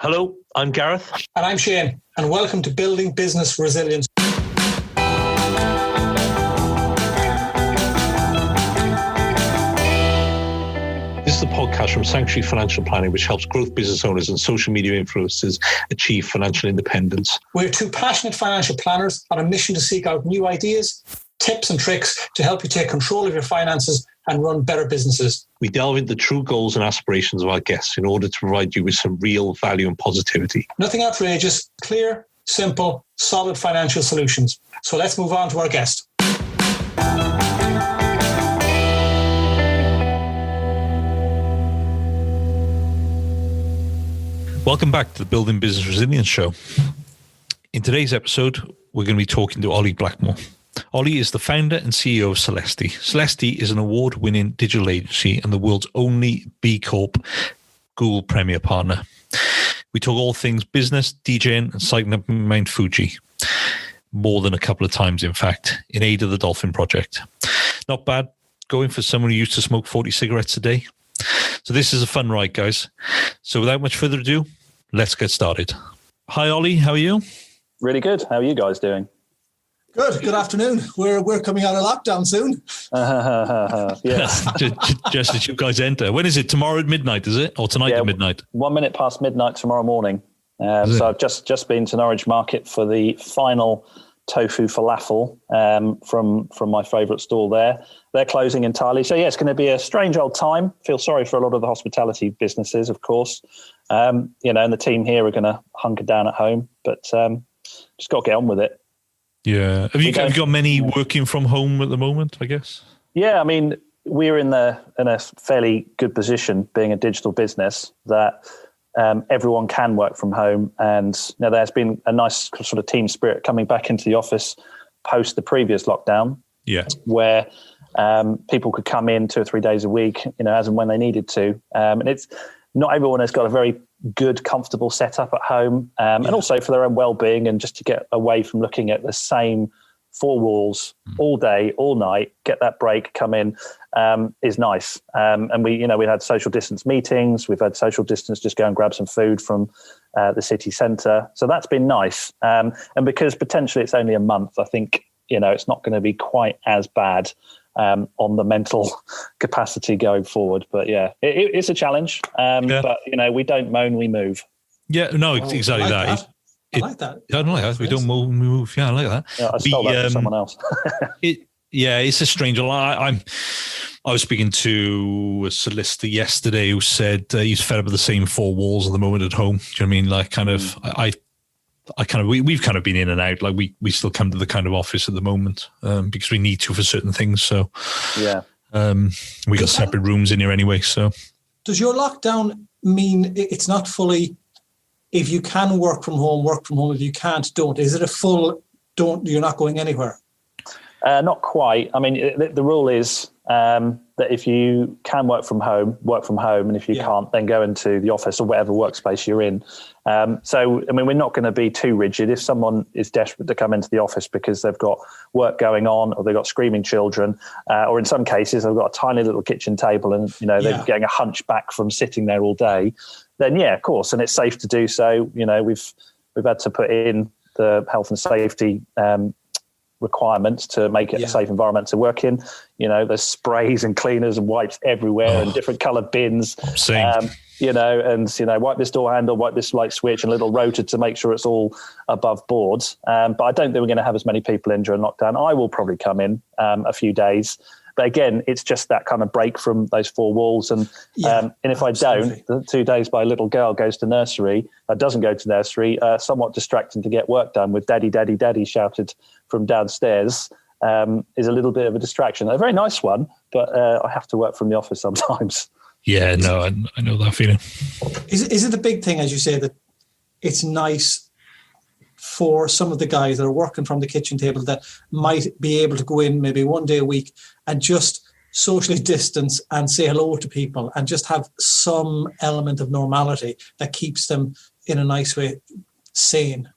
Hello, I'm Gareth. And I'm Shane, and welcome to Building Business Resilience. This is a podcast from Sanctuary Financial Planning, which helps growth business owners and social media influencers achieve financial independence. We're two passionate financial planners on a mission to seek out new ideas, tips and tricks to help you take control of your finances and run better businesses. We delve into the true goals and aspirations of our guests in order to provide you with some real value and positivity. Nothing outrageous, clear, simple, solid financial solutions. So let's move on to our guest. Welcome back to the Building Business Resilience Show. In today's episode, we're going to be talking to Ollie Blackmore. Ollie is the founder and CEO of Selesti. Selesti is an award-winning digital agency and the world's only B Corp Google Premier partner. We talk all things business, DJing, and cycling up Mount Fuji. More than a couple of times, in fact, in aid of the Dolphin project. Not bad going for someone who used to smoke 40 cigarettes a day. So this is a fun ride, guys. So without much further ado, let's get started. Hi, Ollie. How are you? Really good. How are you guys doing? Good afternoon. We're coming out of lockdown soon. Yes. just as you guys enter. When is it? Tomorrow at midnight, is it? Or tonight at midnight? 1 minute past midnight tomorrow morning. So I've just been to Norwich Market for the final tofu falafel from my favourite stall there. They're closing entirely. So, yeah, it's going to be a strange old time. Feel sorry for a lot of the hospitality businesses, of course. And the team here are going to hunker down at home. But just got to get on with it. Yeah. Have you got many working from home at the moment, I guess? Yeah, I mean, we're in a fairly good position being a digital business that everyone can work from home. And there's been a nice sort of team spirit coming back into the office post the previous lockdown. Yeah. Where people could come in 2 or 3 days a week, as and when they needed to. And it's not everyone has got a very good, comfortable setup at home, and also for their own well-being and just to get away from looking at the same four walls all day, all night, get that break, come in, is nice. And we had social distance meetings. We've had social distance, just go and grab some food from the city centre. So that's been nice. And because potentially it's only a month, I think, it's not going to be quite as bad on the mental capacity going forward. But yeah, it's a challenge. But we don't moan, we move. Yeah, no, exactly that. I like that. I don't like that. We don't move. Yeah, I like that. Yeah, I stole that from someone else. It's a strange one. I was speaking to a solicitor yesterday who said he's fed up with the same four walls at the moment at home. Do you know what I mean? Like, kind of, we've kind of been in and out. Like, we still come to the kind of office at the moment because we need to for certain things. So, yeah, we got separate rooms in here anyway. So, does your lockdown mean it's not fully? If you can work from home, work from home. If you can't, don't. Is it a full don't? You're not going anywhere? Not quite. I mean, the rule is that if you can work from home, and if you can't, then go into the office or whatever workspace you're in. So, I mean, we're not going to be too rigid. If someone is desperate to come into the office because they've got work going on or they've got screaming children, or in some cases, they've got a tiny little kitchen table and, they're getting a hunchback from sitting there all day, then, yeah, of course, and it's safe to do so. We've had to put in the health and safety requirements to make it a safe environment to work in. There's sprays and cleaners and wipes everywhere and different coloured bins. And wipe this door handle, wipe this light switch, and a little rotor to make sure it's all above board. But I don't think we're going to have as many people in during lockdown. I will probably come in a few days. But again, it's just that kind of break from those four walls. And if I don't, the 2 days my little girl goes to nursery, doesn't go to nursery, somewhat distracting to get work done with daddy, daddy, daddy shouted from downstairs, is a little bit of a distraction. A very nice one, but I have to work from the office sometimes. Yeah, no, I know that feeling. Is it a big thing, as you say, that it's nice for some of the guys that are working from the kitchen table that might be able to go in maybe 1 day a week and just socially distance and say hello to people and just have some element of normality that keeps them in a nice way sane?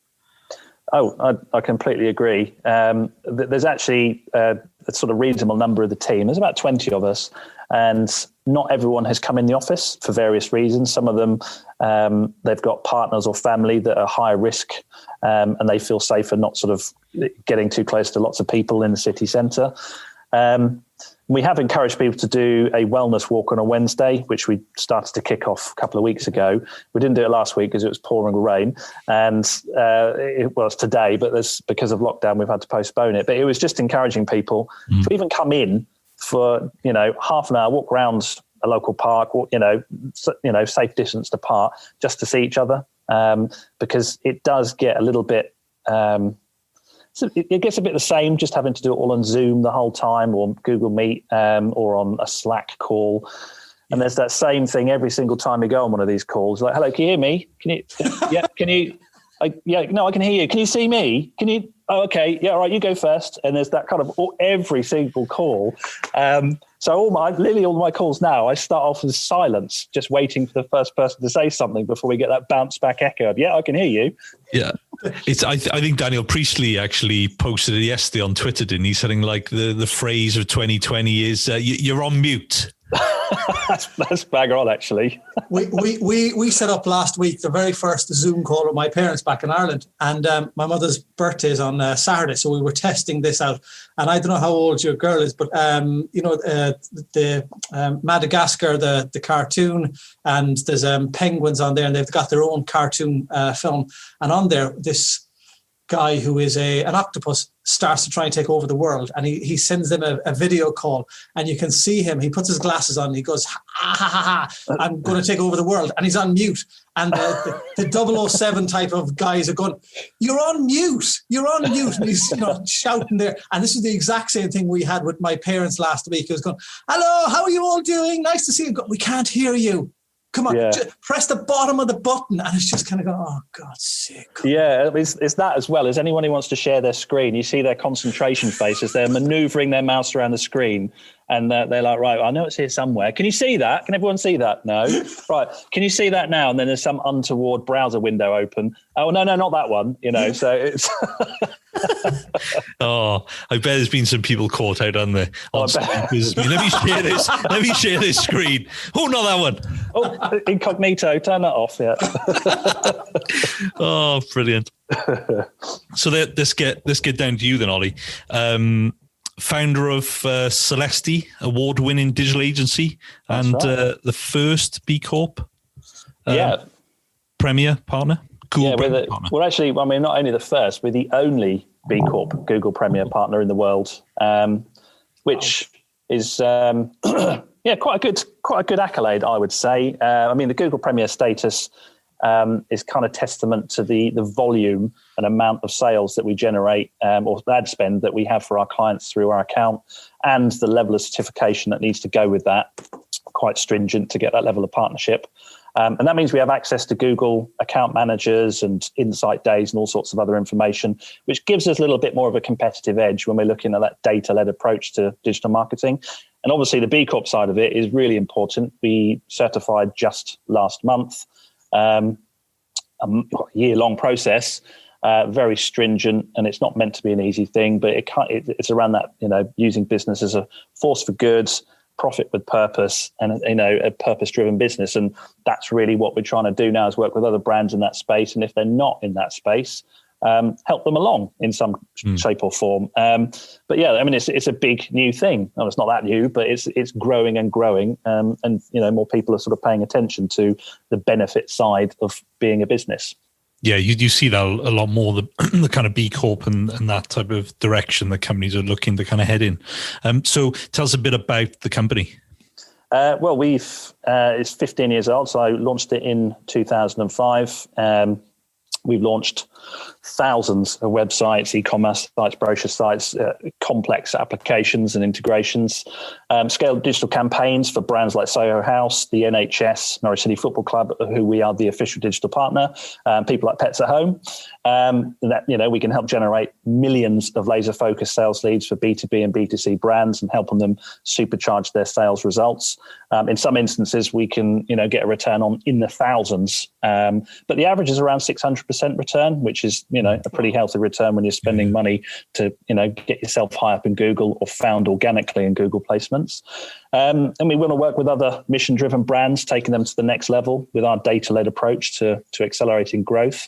Oh, I completely agree. There's actually a sort of reasonable number of the team. There's about 20 of us, and not everyone has come in the office for various reasons. Some of them, they've got partners or family that are high risk, and they feel safer not sort of getting too close to lots of people in the city centre. We have encouraged people to do a wellness walk on a Wednesday, which we started to kick off a couple of weeks ago. We didn't do it last week because it was pouring rain, and it was today, but because of lockdown, we've had to postpone it. But it was just encouraging people to even come in for, half an hour, walk around a local park, walk, safe distance apart, just to see each other, because it does get a little bit... So it gets a bit the same, just having to do it all on Zoom the whole time, or Google Meet, or on a Slack call. And there's that same thing every single time you go on one of these calls. Like, hello, can you hear me? Can you? Yeah, can you? No, I can hear you. Can you see me? Can you? Oh, okay. Yeah, all right, you go first. And there's that kind of every single call. So all my calls now, I start off with silence, just waiting for the first person to say something before we get that bounce back echo of, yeah, I can hear you. Yeah. I think Daniel Priestley actually posted it yesterday on Twitter, didn't he? Something like the phrase of 2020 is you're on mute. That's bang on, actually. we set up last week the very first Zoom call with my parents back in Ireland, and my mother's birthday is on Saturday, so we were testing this out. And I don't know how old your girl is, but the Madagascar, the cartoon, and there's penguins on there, and they've got their own cartoon film. And on there, this guy who is an octopus starts to try and take over the world, and he sends them a video call, and you can see him. He puts his glasses on and he goes, ha, ha, ha, ha, I'm going to take over the world, and he's on mute. And the 007 type of guys are going, you're on mute, and he's shouting there. And this is the exact same thing we had with my parents last week. He was going, hello, how are you all doing? Nice to see you. We can't hear you. Come on, press the bottom of the button. And it's just kind of going, oh, God's sake. Yeah, it's that as well. As anyone who wants to share their screen, you see their concentration face as they're manoeuvring their mouse around the screen. And they're like, right, I know it's here somewhere. Can you see that? Can everyone see that? No. Right. Can you see that now? And then there's some untoward browser window open. Oh, no, not that one. So it's... Oh, I bet there's been some people caught out on the... Let me share this screen. Oh, not that one. Oh, incognito. Turn that off, yeah. Oh, brilliant. So let's get down to you then, Ollie. Founder of Selesti, award-winning digital agency, and right. The first B Corp Premier partner. We're actually, not only the first, we're the only B Corp Google Premier partner in the world, which is quite a good accolade, I would say. The Google Premier status is kind of testament to the volume and amount of sales that we generate, or ad spend that we have for our clients through our account, and the level of certification that needs to go with that. Quite stringent to get that level of partnership. And that means we have access to Google account managers and insight days and all sorts of other information, which gives us a little bit more of a competitive edge when we're looking at that data-led approach to digital marketing. And obviously the B Corp side of it is really important. We certified just last month. A year-long process, very stringent, and it's not meant to be an easy thing, but it's around that, using business as a force for good, profit with purpose, and a purpose-driven business. And that's really what we're trying to do now, is work with other brands in that space. And if they're not in that space, help them along in some shape or form. But yeah, it's a big new thing. Well, it's not that new, but it's growing and growing. And more people are sort of paying attention to the benefit side of being a business. Yeah, you see that a lot more, the kind of B Corp and that type of direction that companies are looking to kind of head in. So tell us a bit about the company. Well, it's 15 years old, so I launched it in 2005. We've launched thousands of websites, e-commerce sites, brochure sites, complex applications and integrations, scaled digital campaigns for brands like Soho House, the NHS, Norwich City Football Club, who we are the official digital partner, people like Pets at Home. We can help generate millions of laser-focused sales leads for B2B and B2C brands and helping them supercharge their sales results. In some instances, we can get a return on in the thousands, but the average is around 600% 6% return, which is, a pretty healthy return when you're spending money to, get yourself high up in Google or found organically in Google placements. And we want to work with other mission-driven brands, taking them to the next level with our data-led approach to accelerating growth.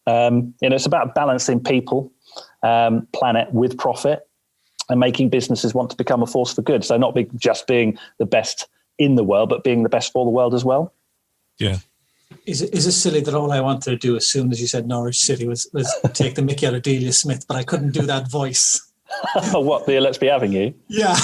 It's about balancing people, planet with profit, and making businesses want to become a force for good. So not just being the best in the world, but being the best for the world as well. Yeah. Is it silly that all I wanted to do as soon as you said Norwich City was take the mickey out of Delia Smith, but I couldn't do that voice. What, the Let's Be Having You? Yeah.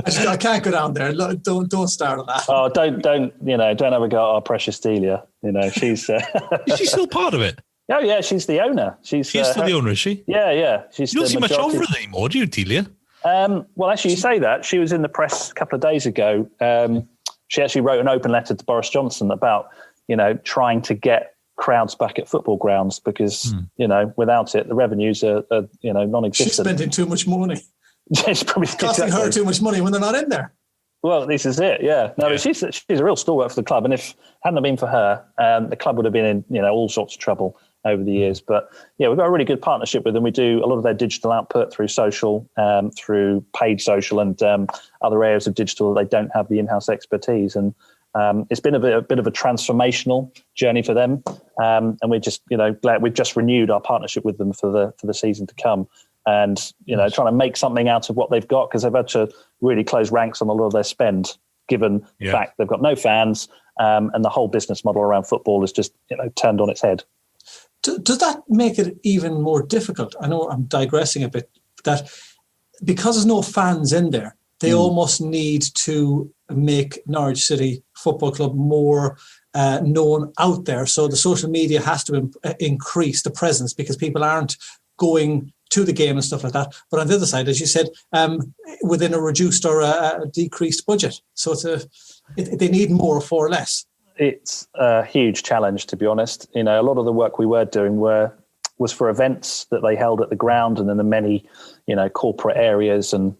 I can't go down there. Don't start on that. Oh, don't ever go at our precious Delia. She's... Is she still part of it? Oh, yeah, she's the owner. She's still the owner, is she? Yeah. You don't see much over it anymore, do you, Delia? Well, actually, you say that. She was in the press a couple of days ago. She actually wrote an open letter to Boris Johnson about, trying to get crowds back at football grounds because, without it, the revenues are non-existent. She's spending too much money. It's probably costing her too much money when they're not in there. Well, this is it, yeah. No, but she's a real stalwart for the club, and if it hadn't been for her, the club would have been in all sorts of trouble over the years. But yeah, we've got a really good partnership with them. We do a lot of their digital output through social, through paid social, and other areas of digital that they don't have the in-house expertise. And it's been a bit of a transformational journey for them. And we're just glad we've just renewed our partnership with them for the season to come. And trying to make something out of what they've got, because they've had to really close ranks on a lot of their spend, given the fact they've got no fans, and the whole business model around football is just turned on its head. Does that make it even more difficult? I know I'm digressing a bit, that because there's no fans in there, they almost need to make Norwich City Football Club more known out there. So the social media has to increase the presence, because people aren't going to the game and stuff like that. But on the other side, as you said, within a reduced or a decreased budget. So they need more for less. It's a huge challenge, to be honest. A lot of the work we were doing was for events that they held at the ground and in the many, corporate areas, and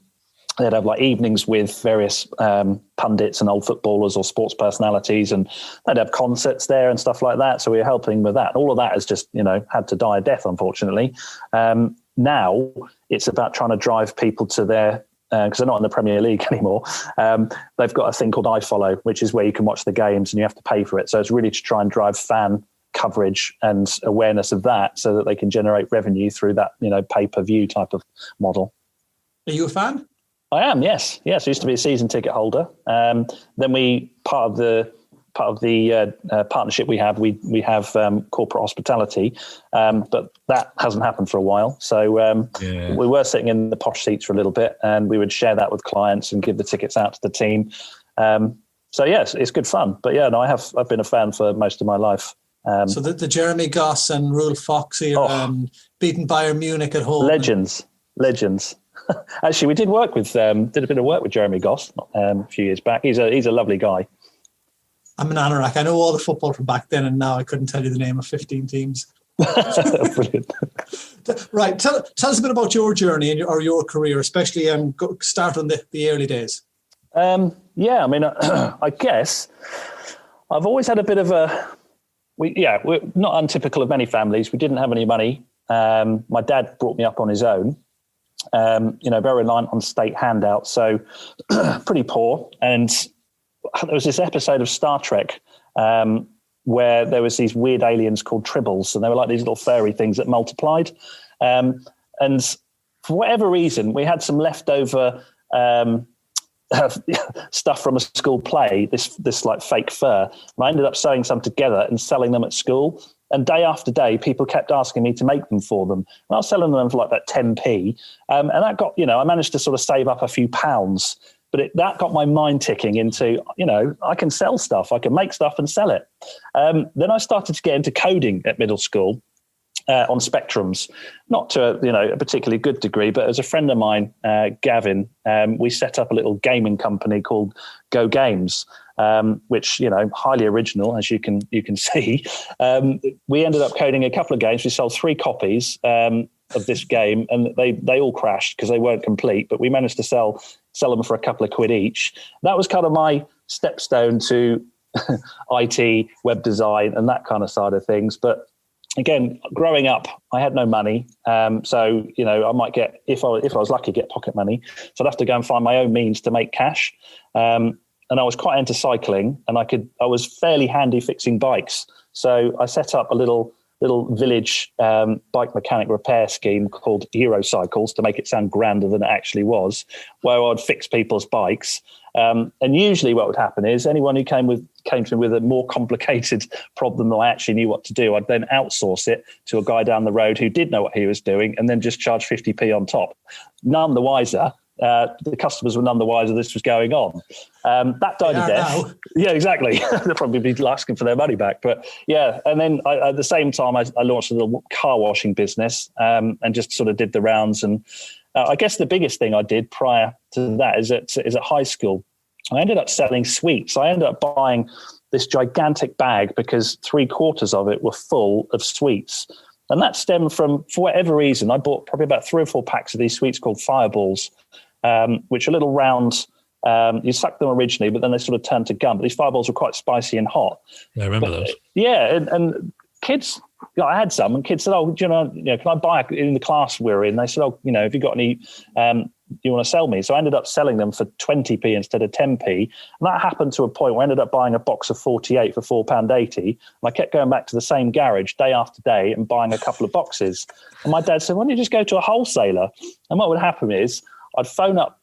they'd have like evenings with various pundits and old footballers or sports personalities, and they'd have concerts there and stuff like that. So we were helping with that. All of that has just, had to die a death, unfortunately. Now it's about trying to drive people to their, because they're not in the Premier League anymore. They've got a thing called iFollow, which is where you can watch the games and you have to pay for it. So it's really to try and drive fan coverage and awareness of that, so that they can generate revenue through that, pay-per-view type of model. Are you a fan? I am, yes. I used to be a season ticket holder. Then we part of the partnership we have corporate hospitality, but that hasn't happened for a while. So we were sitting in the posh seats for a little bit, and we would share that with clients and give the tickets out to the team. So yes, it's good fun. But yeah, no, I've been a fan for most of my life. So the Jeremy Goss and Rule Fox here, beating Bayern Munich at home. Legends. Actually, we did a bit of work with Jeremy Goss a few years back. He's a lovely guy. I'm an anorak. I know all the football from back then, and now I couldn't tell you the name of 15 teams. Brilliant. Right. Tell us a bit about your journey and your career, especially start on the early days. Yeah, I mean, I guess I've always had a bit of we're not untypical of many families. We didn't have any money. My dad brought me up on his own. Very reliant on state handouts, so pretty poor. And there was this episode of Star Trek where there was these weird aliens called tribbles, and they were like these little fairy things that multiplied. And for whatever reason, we had some leftover stuff from a school play, this like fake fur. And I ended up sewing some together and selling them at school. And day after day, people kept asking me to make them for them. And I was selling them for like that 10p. And that got, I managed to sort of save up a few pounds. But that got my mind ticking into, I can sell stuff. I can make stuff and sell it. Then I started to get into coding at middle school on Spectrums. Not to a particularly good degree, but as a friend of mine, Gavin, we set up a little gaming company called Go Games. Which highly original, as you can see. We ended up coding a couple of games. We sold 3 copies of this game, and they all crashed because they weren't complete. But we managed to sell them for a couple of quid each. That was kind of my stepstone to IT, web design, and that kind of side of things. But again, growing up, I had no money. So, I might get, if I was lucky, get pocket money. So I'd have to go and find my own means to make cash. And I was quite into cycling, and I was fairly handy fixing bikes. So I set up a little village bike mechanic repair scheme called Hero Cycles, to make it sound grander than it actually was, where I'd fix people's bikes. And usually what would happen is anyone who came to me with a more complicated problem than I actually knew what to do, I'd then outsource it to a guy down the road who did know what he was doing, and then just charge 50p on top. None the wiser. The customers were none the wiser this was going on. That died a death. Yeah, exactly. They'll probably be asking for their money back. But yeah, and then at the same time, I launched a little car washing business and just sort of did the rounds. And I guess the biggest thing I did prior to that is at high school, I ended up selling sweets. I ended up buying this gigantic bag because 3/4 of it were full of sweets. And that stemmed from, for whatever reason, I bought probably about 3 or 4 packs of these sweets called Fireballs, which are little round. You suck them originally, but then they sort of turned to gum. But these Fireballs were quite spicy and hot. Yeah, I remember those. Yeah, and kids, I had some, and kids said, "Oh, can I buy in the class we're in?" They said, "Oh, have you got any? You want to sell me?" So I ended up selling them for 20p instead of 10p. And that happened to a point where I ended up buying a box of 48 for £4.80. And I kept going back to the same garage day after day and buying a couple of boxes. And my dad said, "Why don't you just go to a wholesaler?" And what would happen is I'd phone up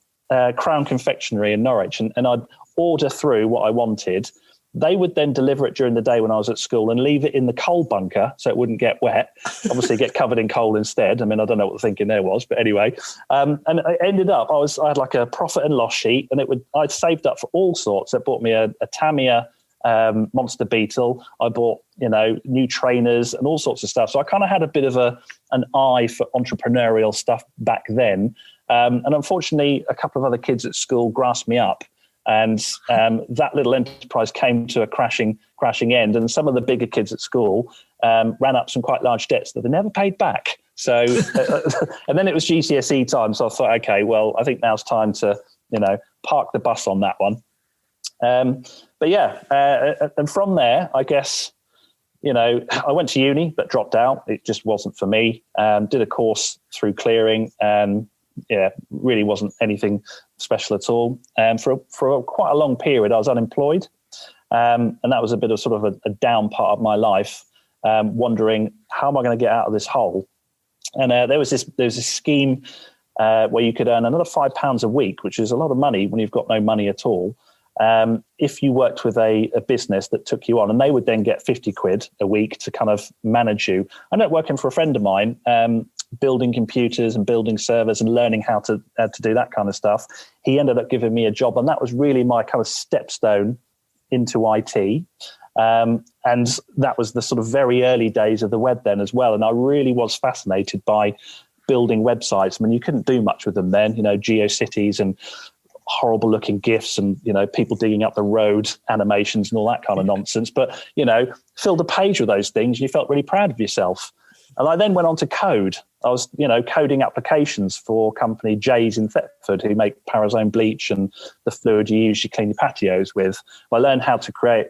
Crown Confectionery in Norwich and I'd order through what I wanted. They would then deliver it during the day when I was at school and leave it in the coal bunker so it wouldn't get wet. Obviously, get covered in coal instead. I mean, I don't know what the thinking there was, but anyway. And it ended up, I had like a profit and loss sheet, and I'd saved up for all sorts. It bought me a Tamiya Monster Beetle. I bought, new trainers and all sorts of stuff. So I kind of had a bit of an eye for entrepreneurial stuff back then. And unfortunately, a couple of other kids at school grasped me up. And that little enterprise came to a crashing end. And some of the bigger kids at school ran up some quite large debts that they never paid back. So, and then it was GCSE time. So I thought, okay, well, I think now's time to, park the bus on that one. But yeah, and from there, I guess, I went to uni, but dropped out. It just wasn't for me. Did a course through clearing and really wasn't anything special at all. For quite a long period, I was unemployed. And that was a bit of sort of a down part of my life, wondering how am I going to get out of this hole? And there was this scheme where you could earn another £5 a week, which is a lot of money when you've got no money at all. If you worked with a business that took you on, and they would then get 50 quid a week to kind of manage you. I ended up working for a friend of mine, building computers and building servers and learning how to do that kind of stuff. He ended up giving me a job, and that was really my kind of stepstone into IT. And that was the sort of very early days of the web then as well. And I really was fascinated by building websites. I mean, you couldn't do much with them then, GeoCities and horrible looking GIFs and, people digging up the road animations and all that kind of nonsense. But, filled a page with those things and you felt really proud of yourself. And I then went on to code. I was, coding applications for company J's in Thetford, who make Parazone bleach and the fluid you use to clean your patios with. I learned how to create,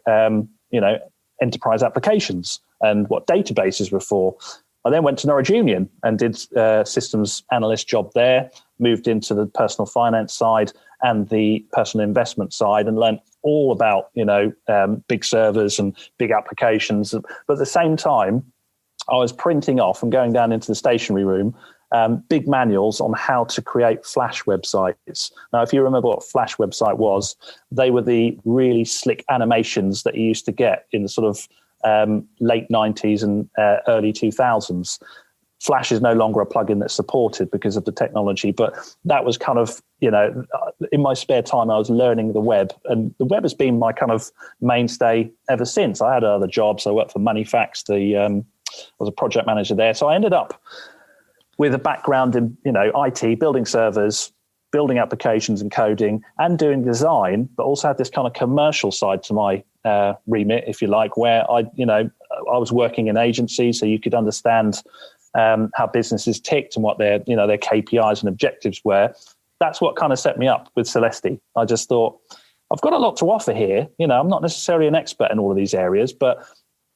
enterprise applications and what databases were for. I then went to Norwich Union and did a systems analyst job there, moved into the personal finance side and the personal investment side and learned all about, big servers and big applications. But at the same time, I was printing off and going down into the stationery room, big manuals on how to create Flash websites. Now, if you remember what Flash website was, they were the really slick animations that you used to get in the sort of late 90s and early 2000s. Flash is no longer a plugin that's supported because of the technology, but that was kind of, in my spare time, I was learning the web, and the web has been my kind of mainstay ever since. I had other jobs. I worked for Moneyfax, I was a project manager there. So I ended up with a background in, IT, building servers, building applications and coding and doing design, but also had this kind of commercial side to my remit, if you like, where I was working in agencies, so you could understand how businesses ticked and what their KPIs and objectives were. That's what kind of set me up with Selesti. I just thought, I've got a lot to offer here. I'm not necessarily an expert in all of these areas, but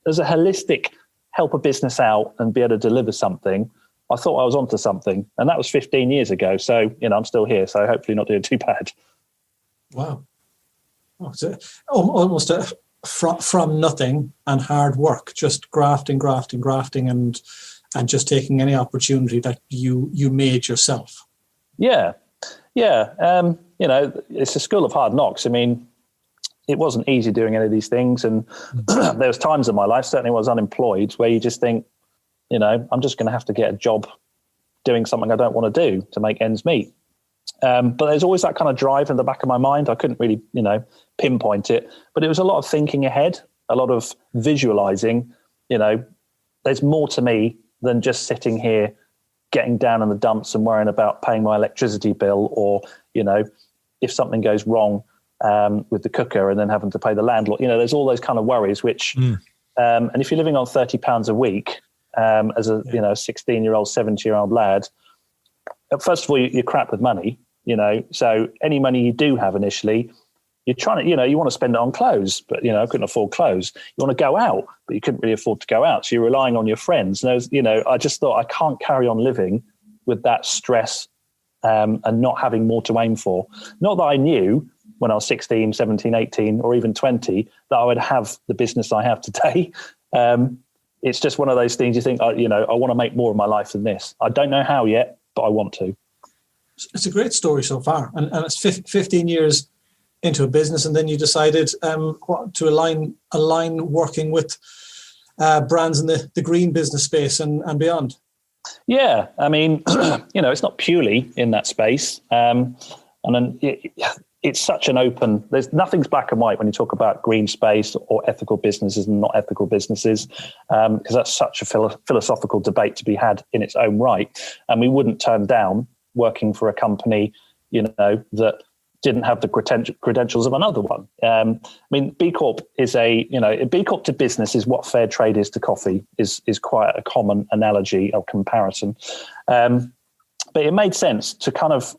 as a holistic help a business out and be able to deliver something, I thought I was onto something. And that was 15 years ago. So, I'm still here. So hopefully not doing too bad. Wow. Oh, so almost from nothing and hard work, just grafting and just taking any opportunity that you made yourself. Yeah. It's a school of hard knocks. I mean, it wasn't easy doing any of these things. And there was times in my life, certainly when I was unemployed, where you just think, I'm just going to have to get a job doing something I don't want to do to make ends meet. But there's always that kind of drive in the back of my mind. I couldn't really, pinpoint it, but it was a lot of thinking ahead, a lot of visualizing. There's more to me than just sitting here getting down in the dumps and worrying about paying my electricity bill, or, if something goes wrong with the cooker and then having to pay the landlord. There's all those kind of worries, which, and if you're living on £30 a week as a 16-year-old, 17-year-old lad, first of all, you're crap with money, so any money you do have initially, you're trying to, you want to spend it on clothes, but, I couldn't afford clothes. You want to go out, but you couldn't really afford to go out. So you're relying on your friends. And I just thought I can't carry on living with that stress and not having more to aim for. Not that I knew when I was 16, 17, 18, or even 20, that I would have the business I have today. It's just one of those things you think, I want to make more of my life than this. I don't know how yet, but I want to. It's a great story so far. And it's 15 years into a business, and then you decided to align working with brands in the green business space and beyond. Yeah, I mean, it's not purely in that space. And then it's such an open, there's nothing's black and white when you talk about green space or ethical businesses and not ethical businesses, because that's such a philosophical debate to be had in its own right. And we wouldn't turn down working for a company, that didn't have the credentials of another one. I mean, B Corp is B Corp to business is what fair trade is to coffee, is quite a common analogy or comparison. But it made sense to kind of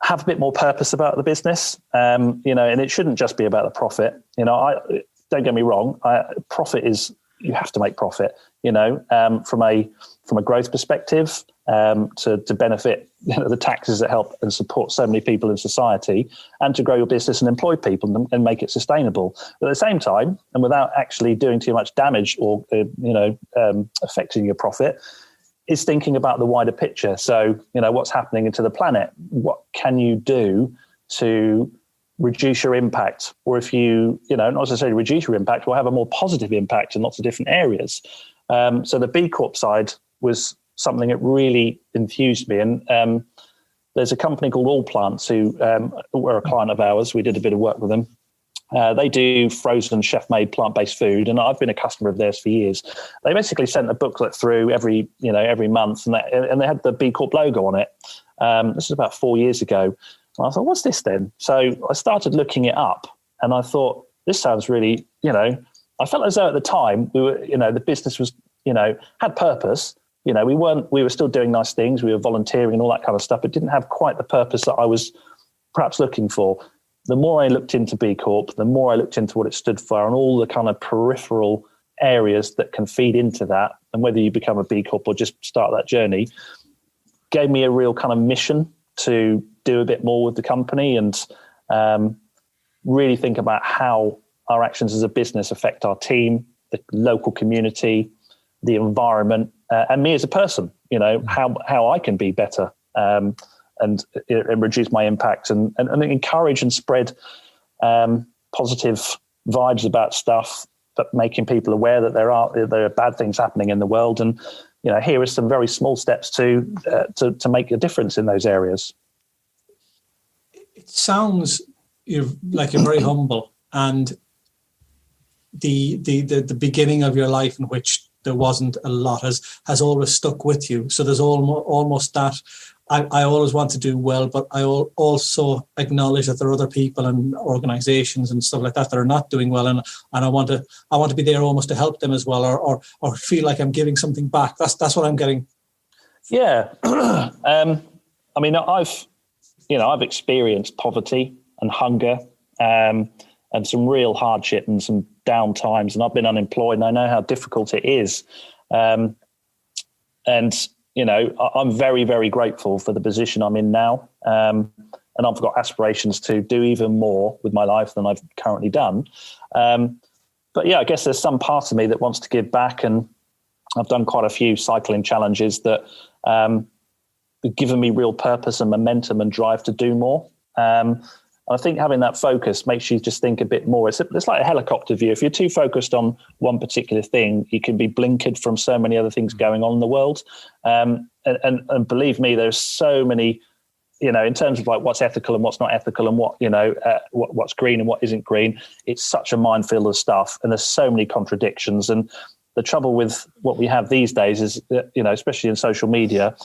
have a bit more purpose about the business, and it shouldn't just be about the profit. Don't get me wrong, profit is, you have to make profit, from a growth perspective, to benefit the taxes that help and support so many people in society, and to grow your business and employ people and make it sustainable. But at the same time, and without actually doing too much damage or affecting your profit, is thinking about the wider picture. So, what's happening into the planet? What can you do to reduce your impact? Or if you, not necessarily reduce your impact, or have a more positive impact in lots of different areas. So the B Corp side was something that really enthused me. And there's a company called All Plants who were a client of ours. We did a bit of work with them. They do frozen, chef-made, plant-based food, and I've been a customer of theirs for years. They basically sent a booklet through every month, and they had the B Corp logo on it. This is about 4 years ago. And I thought, what's this then? So I started looking it up, and I thought, this sounds really, I felt as though at the time we were, the business was, had purpose. We were still doing nice things. We were volunteering and all that kind of stuff, but didn't have quite the purpose that I was perhaps looking for. The more I looked into B Corp, the more I looked into what it stood for and all the kind of peripheral areas that can feed into that, and whether you become a B Corp or just start that journey, gave me a real kind of mission to do a bit more with the company and really think about how our actions as a business affect our team, the local community, the environment, and me as a person, how I can be better and reduce my impact and encourage and spread positive vibes about stuff, but making people aware that there are bad things happening in the world. And, here are some very small steps to make a difference in those areas. It sounds like you're very humble, and the beginning of your life in which there wasn't a lot has always stuck with you. So there's almost that I always want to do well, but I also acknowledge that there are other people and organizations and stuff like that that are not doing well, and I want to be there almost to help them as well, or feel like I'm giving something back. That's what I'm getting. Yeah, I mean, I've experienced poverty and hunger and some real hardship and some down times. And I've been unemployed, and I know how difficult it is. And, you know, I'm very, very grateful for the position I'm in now. And I've got aspirations to do even more with my life than I've currently done. But yeah, I guess there's some part of me that wants to give back, and I've done quite a few cycling challenges that have given me real purpose and momentum and drive to do more. I think having that focus makes you just think a bit more. It's like a helicopter view. If you're too focused on one particular thing, you can be blinkered from so many other things going on in the world. And believe me, there's so many, you know, in terms of like what's ethical and what's not ethical, and what, you know, what's green and what isn't green. It's such a minefield of stuff, and there's so many contradictions. And the trouble with what we have these days is that, you know, especially in social media,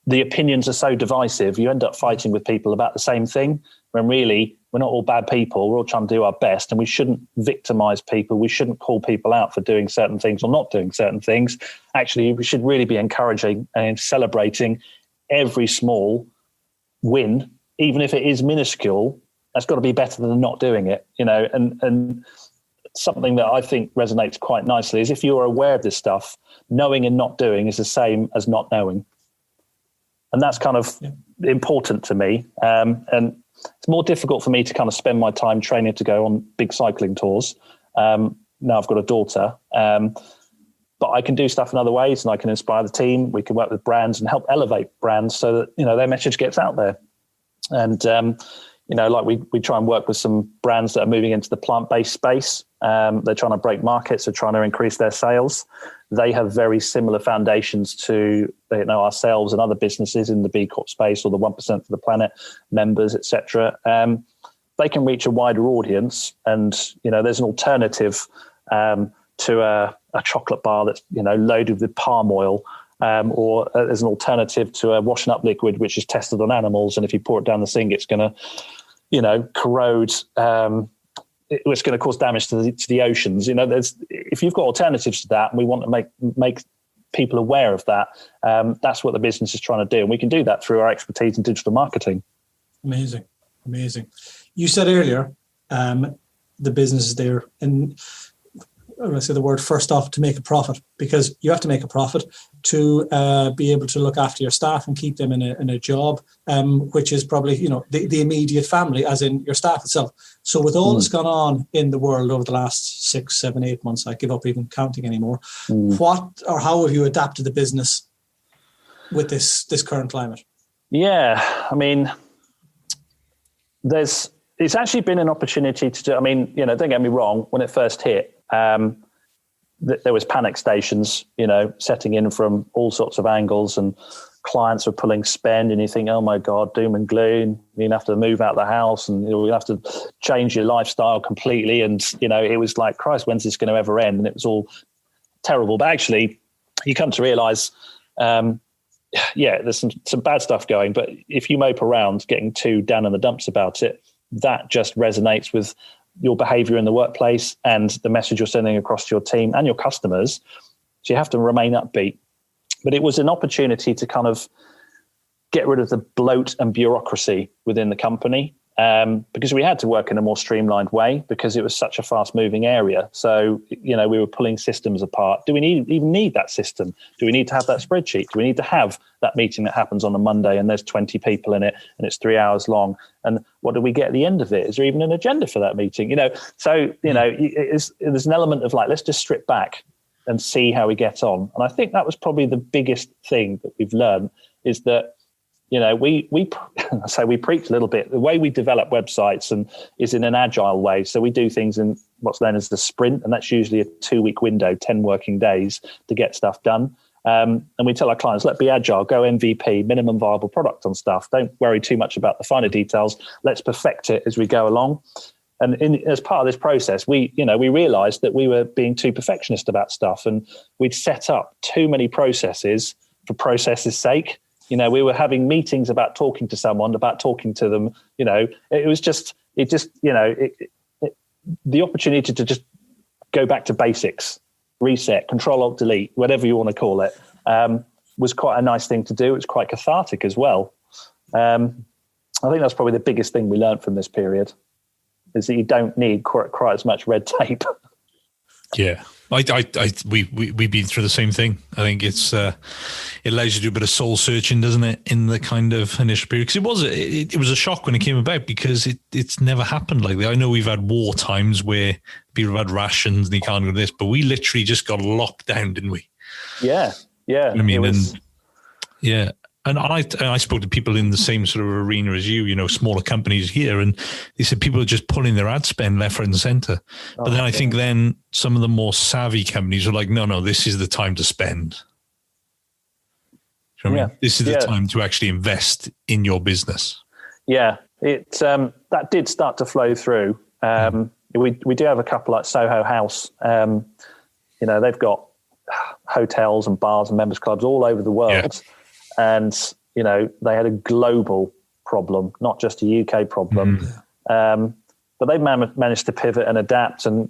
the opinions are so divisive. You end up fighting with people about the same thing, when really we're not all bad people. We're all trying to do our best, and we shouldn't victimize people. We shouldn't call people out for doing certain things or not doing certain things. Actually, we should really be encouraging and celebrating every small win, even if it is minuscule. That's got to be better than not doing it, you know. And something that I think resonates quite nicely is if you're aware of this stuff, knowing and not doing is the same as not knowing. And that's kind of important to me. And it's more difficult for me to kind of spend my time training to go on big cycling tours. Now I've got a daughter, but I can do stuff in other ways, and I can inspire the team. We can work with brands and help elevate brands so that, you know, their message gets out there. And, you know, like we try and work with some brands that are moving into the plant-based space. They're trying to break markets. They're trying to increase their sales. They have very similar foundations to, you know, ourselves and other businesses in the B Corp space, or the 1% for the planet members, etc. They can reach a wider audience, and, you know, there's an alternative to a chocolate bar that's, you know, loaded with palm oil, or there's an alternative to a washing up liquid which is tested on animals, and if you pour it down the sink, it's going to, you know, corrode. It's going to cause damage to the oceans. You know, if you've got alternatives to that, and we want to make people aware of that, that's what the business is trying to do, and we can do that through our expertise in digital marketing. Amazing. You said earlier, the business is there, and I'm going to say the word first off, to make a profit, because you have to make a profit to be able to look after your staff and keep them in a job, which is probably, you know, the immediate family, as in your staff itself. So with all that's gone on in the world over the last 6, 7, 8 months, I give up even counting anymore. What or how have you adapted the business with this current climate? Yeah, I mean, it's actually been an opportunity to do. I mean, you know, don't get me wrong. When it first hit, there was panic stations, you know, setting in from all sorts of angles, and clients were pulling spend, and you think, oh my God, doom and gloom. You have to move out of the house, and you know, you have to change your lifestyle completely. And, you know, it was like, Christ, when's this going to ever end? And it was all terrible. But actually, you come to realize, there's some bad stuff going. But if you mope around getting too down in the dumps about it, that just resonates with your behavior in the workplace and the message you're sending across to your team and your customers. So you have to remain upbeat. But it was an opportunity to kind of get rid of the bloat and bureaucracy within the company, because we had to work in a more streamlined way, because it was such a fast moving area. So, you know, we were pulling systems apart. Do we even need that system? Do we need to have that spreadsheet? Do we need to have that meeting that happens on a Monday and there's 20 people in it and it's 3 hours long? And what do we get at the end of it? Is there even an agenda for that meeting? You know, so, you know, there's an element of like, let's just strip back and see how we get on. And I think that was probably the biggest thing that we've learned, is that, you know, we preach a little bit. The way we develop websites is in an agile way. So we do things in what's known as the sprint, and that's usually a 2-week window, 10 working days to get stuff done. And we tell our clients, let's be agile, go MVP, minimum viable product on stuff. Don't worry too much about the finer details. Let's perfect it as we go along. And as part of this process, we realized that we were being too perfectionist about stuff, and we'd set up too many processes for processes' sake. You know, we were having meetings about talking to someone, about talking to them. You know, the opportunity to just go back to basics, reset, Control Alt Delete, whatever you want to call it, was quite a nice thing to do. It was quite cathartic as well. I think that's probably the biggest thing we learned from this period. is that you don't need quite as much red tape. Yeah. We've been through the same thing. I think it allows you to do a bit of soul searching, doesn't it, in the kind of initial period? Because it was a shock when it came about, because it's never happened like that. I know we've had war times where people have had rations and you can't do this, but we literally just got locked down, didn't we? Yeah. I mean, yeah. And I spoke to people in the same sort of arena as you, smaller companies here, and they said people are just pulling their ad spend left, right, and center. But then I think then some of the more savvy companies are like, no, this is the time to spend. You know what I mean? This is the time to actually invest in your business. Yeah, that did start to flow through. We do have a couple like Soho House. They've got hotels and bars and members clubs all over the world. Yeah. And, they had a global problem, not just a UK problem. But they've managed to pivot and adapt, and,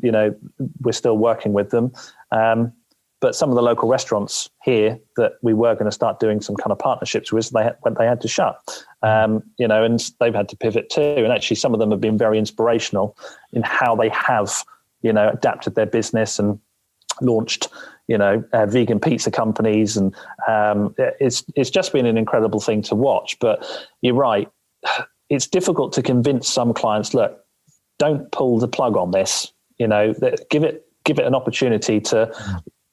we're still working with them. But some of the local restaurants here that we were going to start doing some kind of partnerships with, they had to shut, and they've had to pivot too. And actually some of them have been very inspirational in how they have, adapted their business and launched, vegan pizza companies. And it's just been an incredible thing to watch. But you're right. It's difficult to convince some clients, look, don't pull the plug on this, give it an opportunity to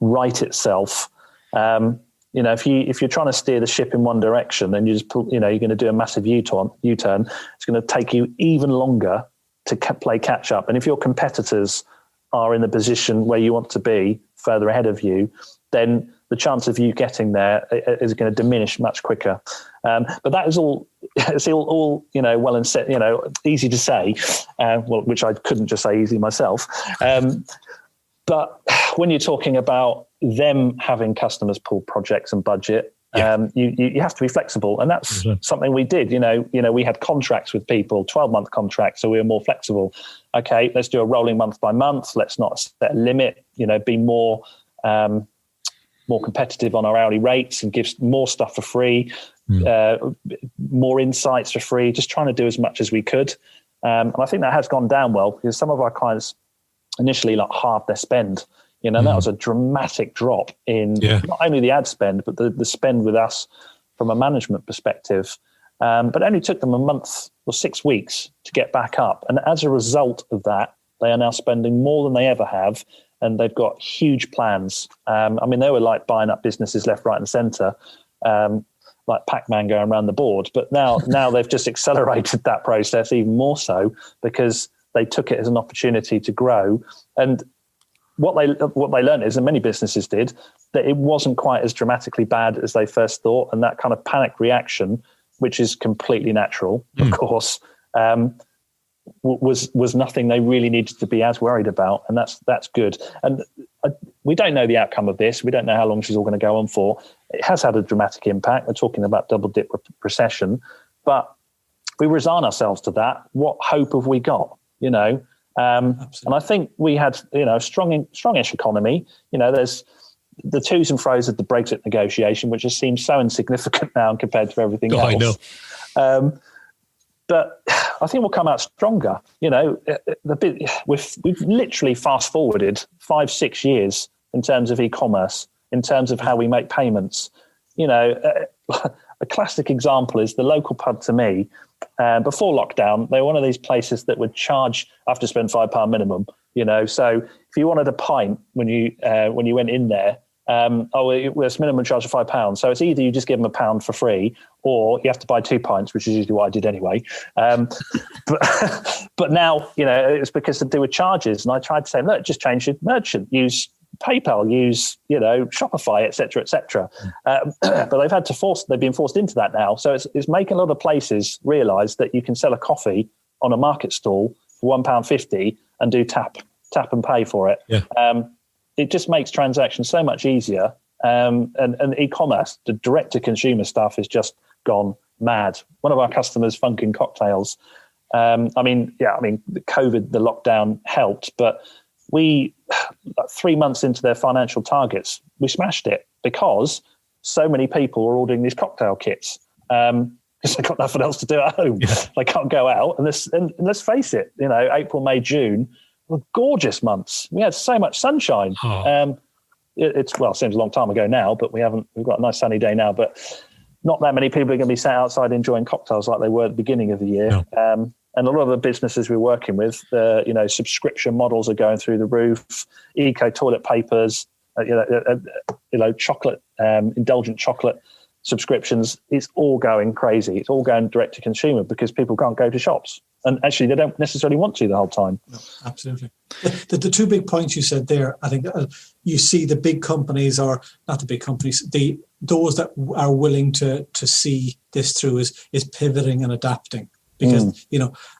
right itself. If you're trying to steer the ship in one direction, then you just pull, you're going to do a massive U-turn. It's going to take you even longer to play catch up. And if your competitors are in the position where you want to be, further ahead of you, then the chance of you getting there is going to diminish much quicker. But that is all, it's all well and set, easy to say, which I couldn't just say easy myself. But when you're talking about them having customers pull projects and budget, you have to be flexible. And that's something we did. We had contracts with people, 12-month contracts, so we were more flexible. Okay, let's do a rolling month by month. Let's not set a limit, be more competitive on our hourly rates and give more stuff for free, more insights for free, just trying to do as much as we could. And I think that has gone down well, because some of our clients initially halved their spend. That was a dramatic drop in not only the ad spend, but the spend with us from a management perspective. But it only took them a month or 6 weeks to get back up. And as a result of that, they are now spending more than they ever have. And they've got huge plans. They were buying up businesses left, right, and center, like Pac-Man going around the board. But now they've just accelerated that process even more so, because they took it as an opportunity to grow. And what they learned is, and many businesses did, that it wasn't quite as dramatically bad as they first thought. And that kind of panic reaction, which is completely natural, of course, was nothing they really needed to be as worried about. And that's good. And we don't know the outcome of this. We don't know how long she's all going to go on for. It has had a dramatic impact. We're talking about double dip recession, but we resign ourselves to that. What hope have we got? And I think we had, a strongish economy. There's the twos and fro's of the Brexit negotiation, which just seems so insignificant now compared to everything else. I know. But I think we'll come out stronger. We've literally fast forwarded 5-6 years in terms of e-commerce, in terms of how we make payments. A classic example is the local pub to me. Before lockdown, they were one of these places that would charge, I have to spend £5 minimum, So if you wanted a pint when you went in there, it was minimum charge of £5. So it's either you just give them £1 for free, or you have to buy 2 pints, which is usually what I did anyway. But now, it's because they were charges. And I tried to say, look, just change your merchant, use PayPal, use, Shopify, et cetera. But they've been forced into that now. So it's making a lot of places realize that you can sell a coffee on a market stall for £1.50 and do tap and pay for it. Yeah. It just makes transactions so much easier. And e-commerce, the direct to consumer stuff has just gone mad. One of our customers, Funkin' Cocktails. The COVID, the lockdown helped, but we, 3 months into their financial targets, we smashed it because so many people were ordering these cocktail kits. Because because they've got nothing else to do at home. Yeah. They can't go out. And let's face it, April, May, June were gorgeous months. We had so much sunshine. Oh. It seems a long time ago now, but we've got a nice sunny day now, but not that many people are going to be sat outside enjoying cocktails like they were at the beginning of the year. No. And a lot of the businesses we're working with, subscription models are going through the roof, eco toilet papers, chocolate, indulgent chocolate subscriptions. It's all going crazy. It's all going direct to consumer because people can't go to shops. And actually, they don't necessarily want to the whole time. No, absolutely. The two big points you said there, I think you see the big companies, or not the big companies, those that are willing to see this through is pivoting and adapting. Because,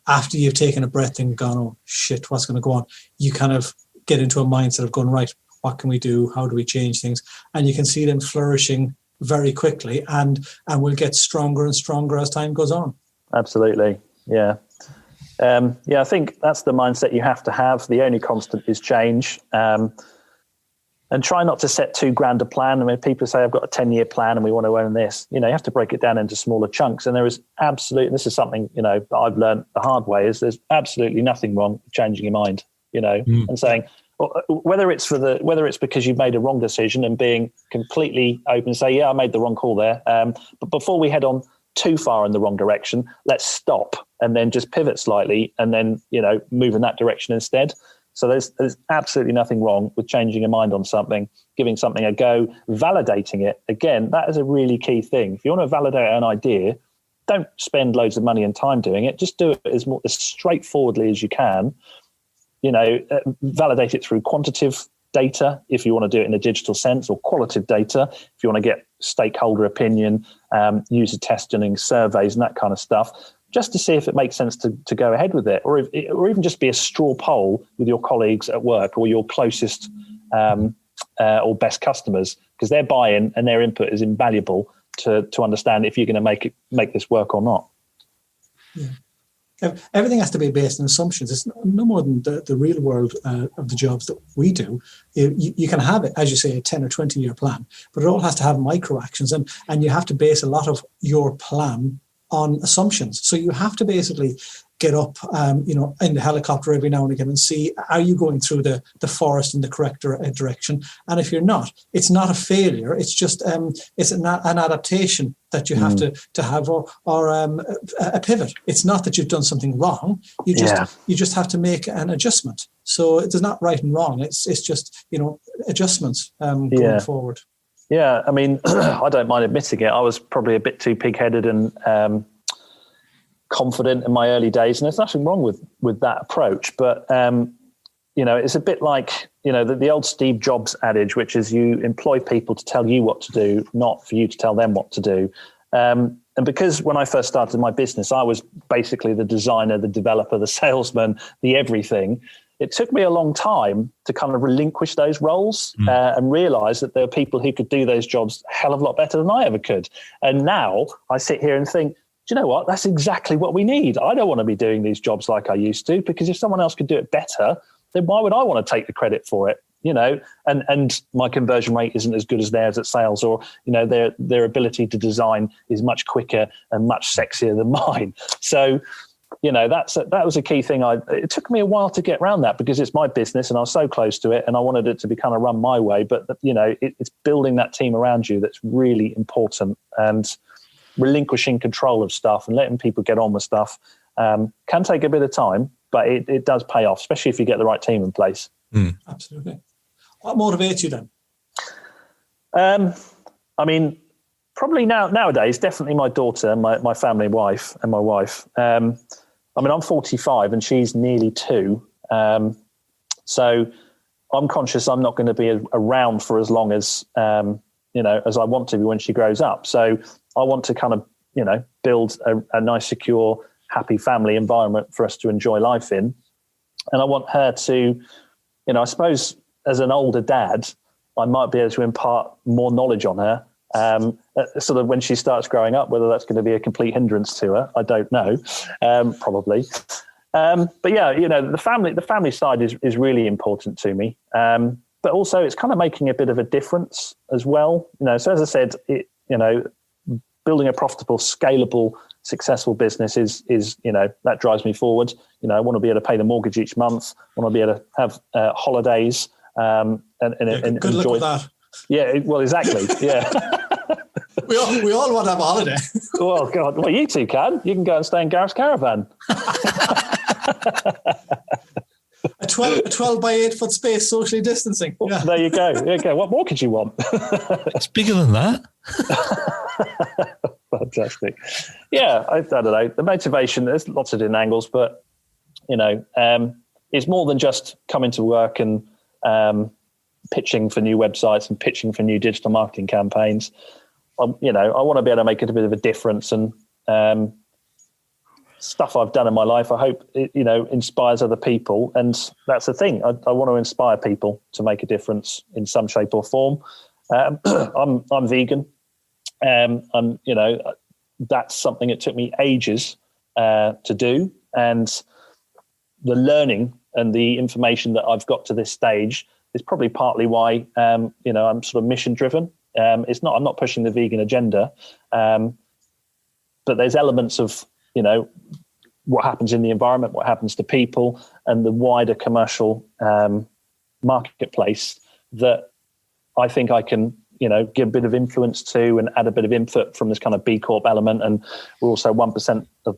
after you've taken a breath and gone, oh, shit, what's going to go on? You kind of get into a mindset of going, right, what can we do? How do we change things? And you can see them flourishing very quickly and will get stronger and stronger as time goes on. Absolutely. Yeah. I think that's the mindset you have to have. The only constant is change. And try not to set too grand a plan. I mean, people say, I've got a 10-year plan and we want to own this. You have to break it down into smaller chunks. And there is this is something, that I've learned the hard way, is there's absolutely nothing wrong with changing your mind, and saying, whether it's because you've made a wrong decision and being completely open and say, yeah, I made the wrong call there. But before we head on too far in the wrong direction, let's stop and then just pivot slightly and then, move in that direction instead. So there's absolutely nothing wrong with changing your mind on something, giving something a go, validating it. Again, that is a really key thing. If you want to validate an idea, don't spend loads of money and time doing it. Just do it as straightforwardly as you can. Validate it through quantitative data if you want to do it in a digital sense, or qualitative data if you want to get stakeholder opinion, user testing, surveys and that kind of stuff, just to see if it makes sense to go ahead with it, or even just be a straw poll with your colleagues at work or your closest or best customers, because their buy-in and their input is invaluable to understand if you're going to make this work or not. Yeah. Everything has to be based on assumptions. It's no more than the real world of the jobs that we do. You can have it, as you say, a 10 or 20 year plan, but it all has to have micro actions, and you have to base a lot of your plan on assumptions. So you have to basically get up, in the helicopter every now and again and see, are you going through the forest in the correct direction? And if you're not, it's not a failure. It's just it's an adaptation that you have to have, or a pivot. It's not that you've done something wrong. You just have to make an adjustment. So it's not right and wrong. It's just adjustments going forward. Yeah, I mean, I don't mind admitting it. I was probably a bit too pig-headed and confident in my early days, and there's nothing wrong with that approach. But it's a bit like the old Steve Jobs adage, which is you employ people to tell you what to do, not for you to tell them what to do. And because when I first started my business, I was basically the designer, the developer, the salesman, the everything. It took me a long time to kind of relinquish those roles and realize that there are people who could do those jobs a hell of a lot better than I ever could. And now I sit here and think, do you know what? That's exactly what we need. I don't want to be doing these jobs like I used to, because if someone else could do it better, then why would I want to take the credit for it? And my conversion rate isn't as good as theirs at sales, or, their ability to design is much quicker and much sexier than mine. So, that was a key thing. It took me a while to get around that, because it's my business and I was so close to it and I wanted it to be kind of run my way. But, it's building that team around you that's really important, and relinquishing control of stuff and letting people get on with stuff can take a bit of time, but it does pay off, especially if you get the right team in place. Absolutely. What motivates you then? I mean, probably nowadays, definitely my daughter, my family wife, and my wife. I'm 45 and she's nearly 2. So I'm conscious I'm not going to be around for as long as, as I want to be when she grows up. So I want to kind of, build a nice, secure, happy family environment for us to enjoy life in. And I want her to, I suppose as an older dad, I might be able to impart more knowledge on her. Sort of when she starts growing up, whether that's going to be a complete hindrance to her, I don't know, probably. But yeah, the family side is really important to me. But also it's kind of making a bit of a difference as well. So as I said, building a profitable, scalable, successful business is that drives me forward. I want to be able to pay the mortgage each month. I want to be able to have holidays and good enjoy. Luck with that. Yeah, well, exactly. Yeah. we all want to have a holiday. Oh God! Well, you two can. You can go and stay in Gareth's caravan. A 12 by 8 foot space, socially distancing. Yeah. There you go. What more could you want? It's bigger than that. Fantastic. Yeah, I don't know. The motivation, there's lots of different angles, but it's more than just coming to work and pitching for new websites and pitching for new digital marketing campaigns. I want to be able to make a bit of a difference, and stuff I've done in my life, I hope it, inspires other people. And that's the thing. I want to inspire people to make a difference in some shape or form. I'm vegan. That's something that took me ages to do. And the learning and the information that I've got to this stage is probably partly why, I'm sort of mission driven. I'm not pushing the vegan agenda, but there's elements of, what happens in the environment, what happens to people, and the wider commercial marketplace that I think I can, give a bit of influence to and add a bit of input from this kind of B Corp element. And we're also 1% for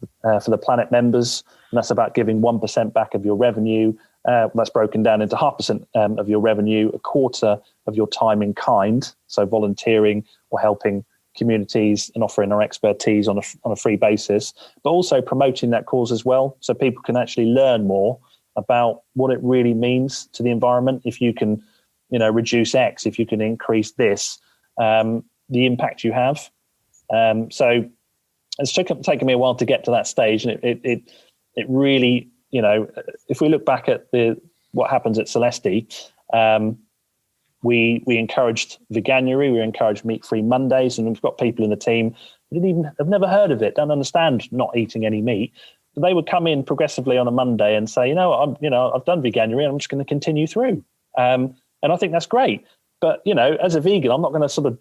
the Planet members, and that's about giving 1% back of your revenue. That's broken down into 0.5% of your revenue, a quarter of your time in kind, so volunteering or helping communities and offering our expertise on a free basis, but also promoting that cause as well, so people can actually learn more about what it really means to the environment. If you can, reduce X, if you can increase this, the impact you have. So it's taken me a while to get to that stage, and it really, if we look back at what happens at Selesti, we encouraged veganuary, we encouraged meat-free Mondays, and we've got people in the team who have never heard of it, don't understand not eating any meat. But they would come in progressively on a Monday and say, I've done veganuary, and I'm just going to continue through. And I think that's great. But, as a vegan, I'm not going to sort of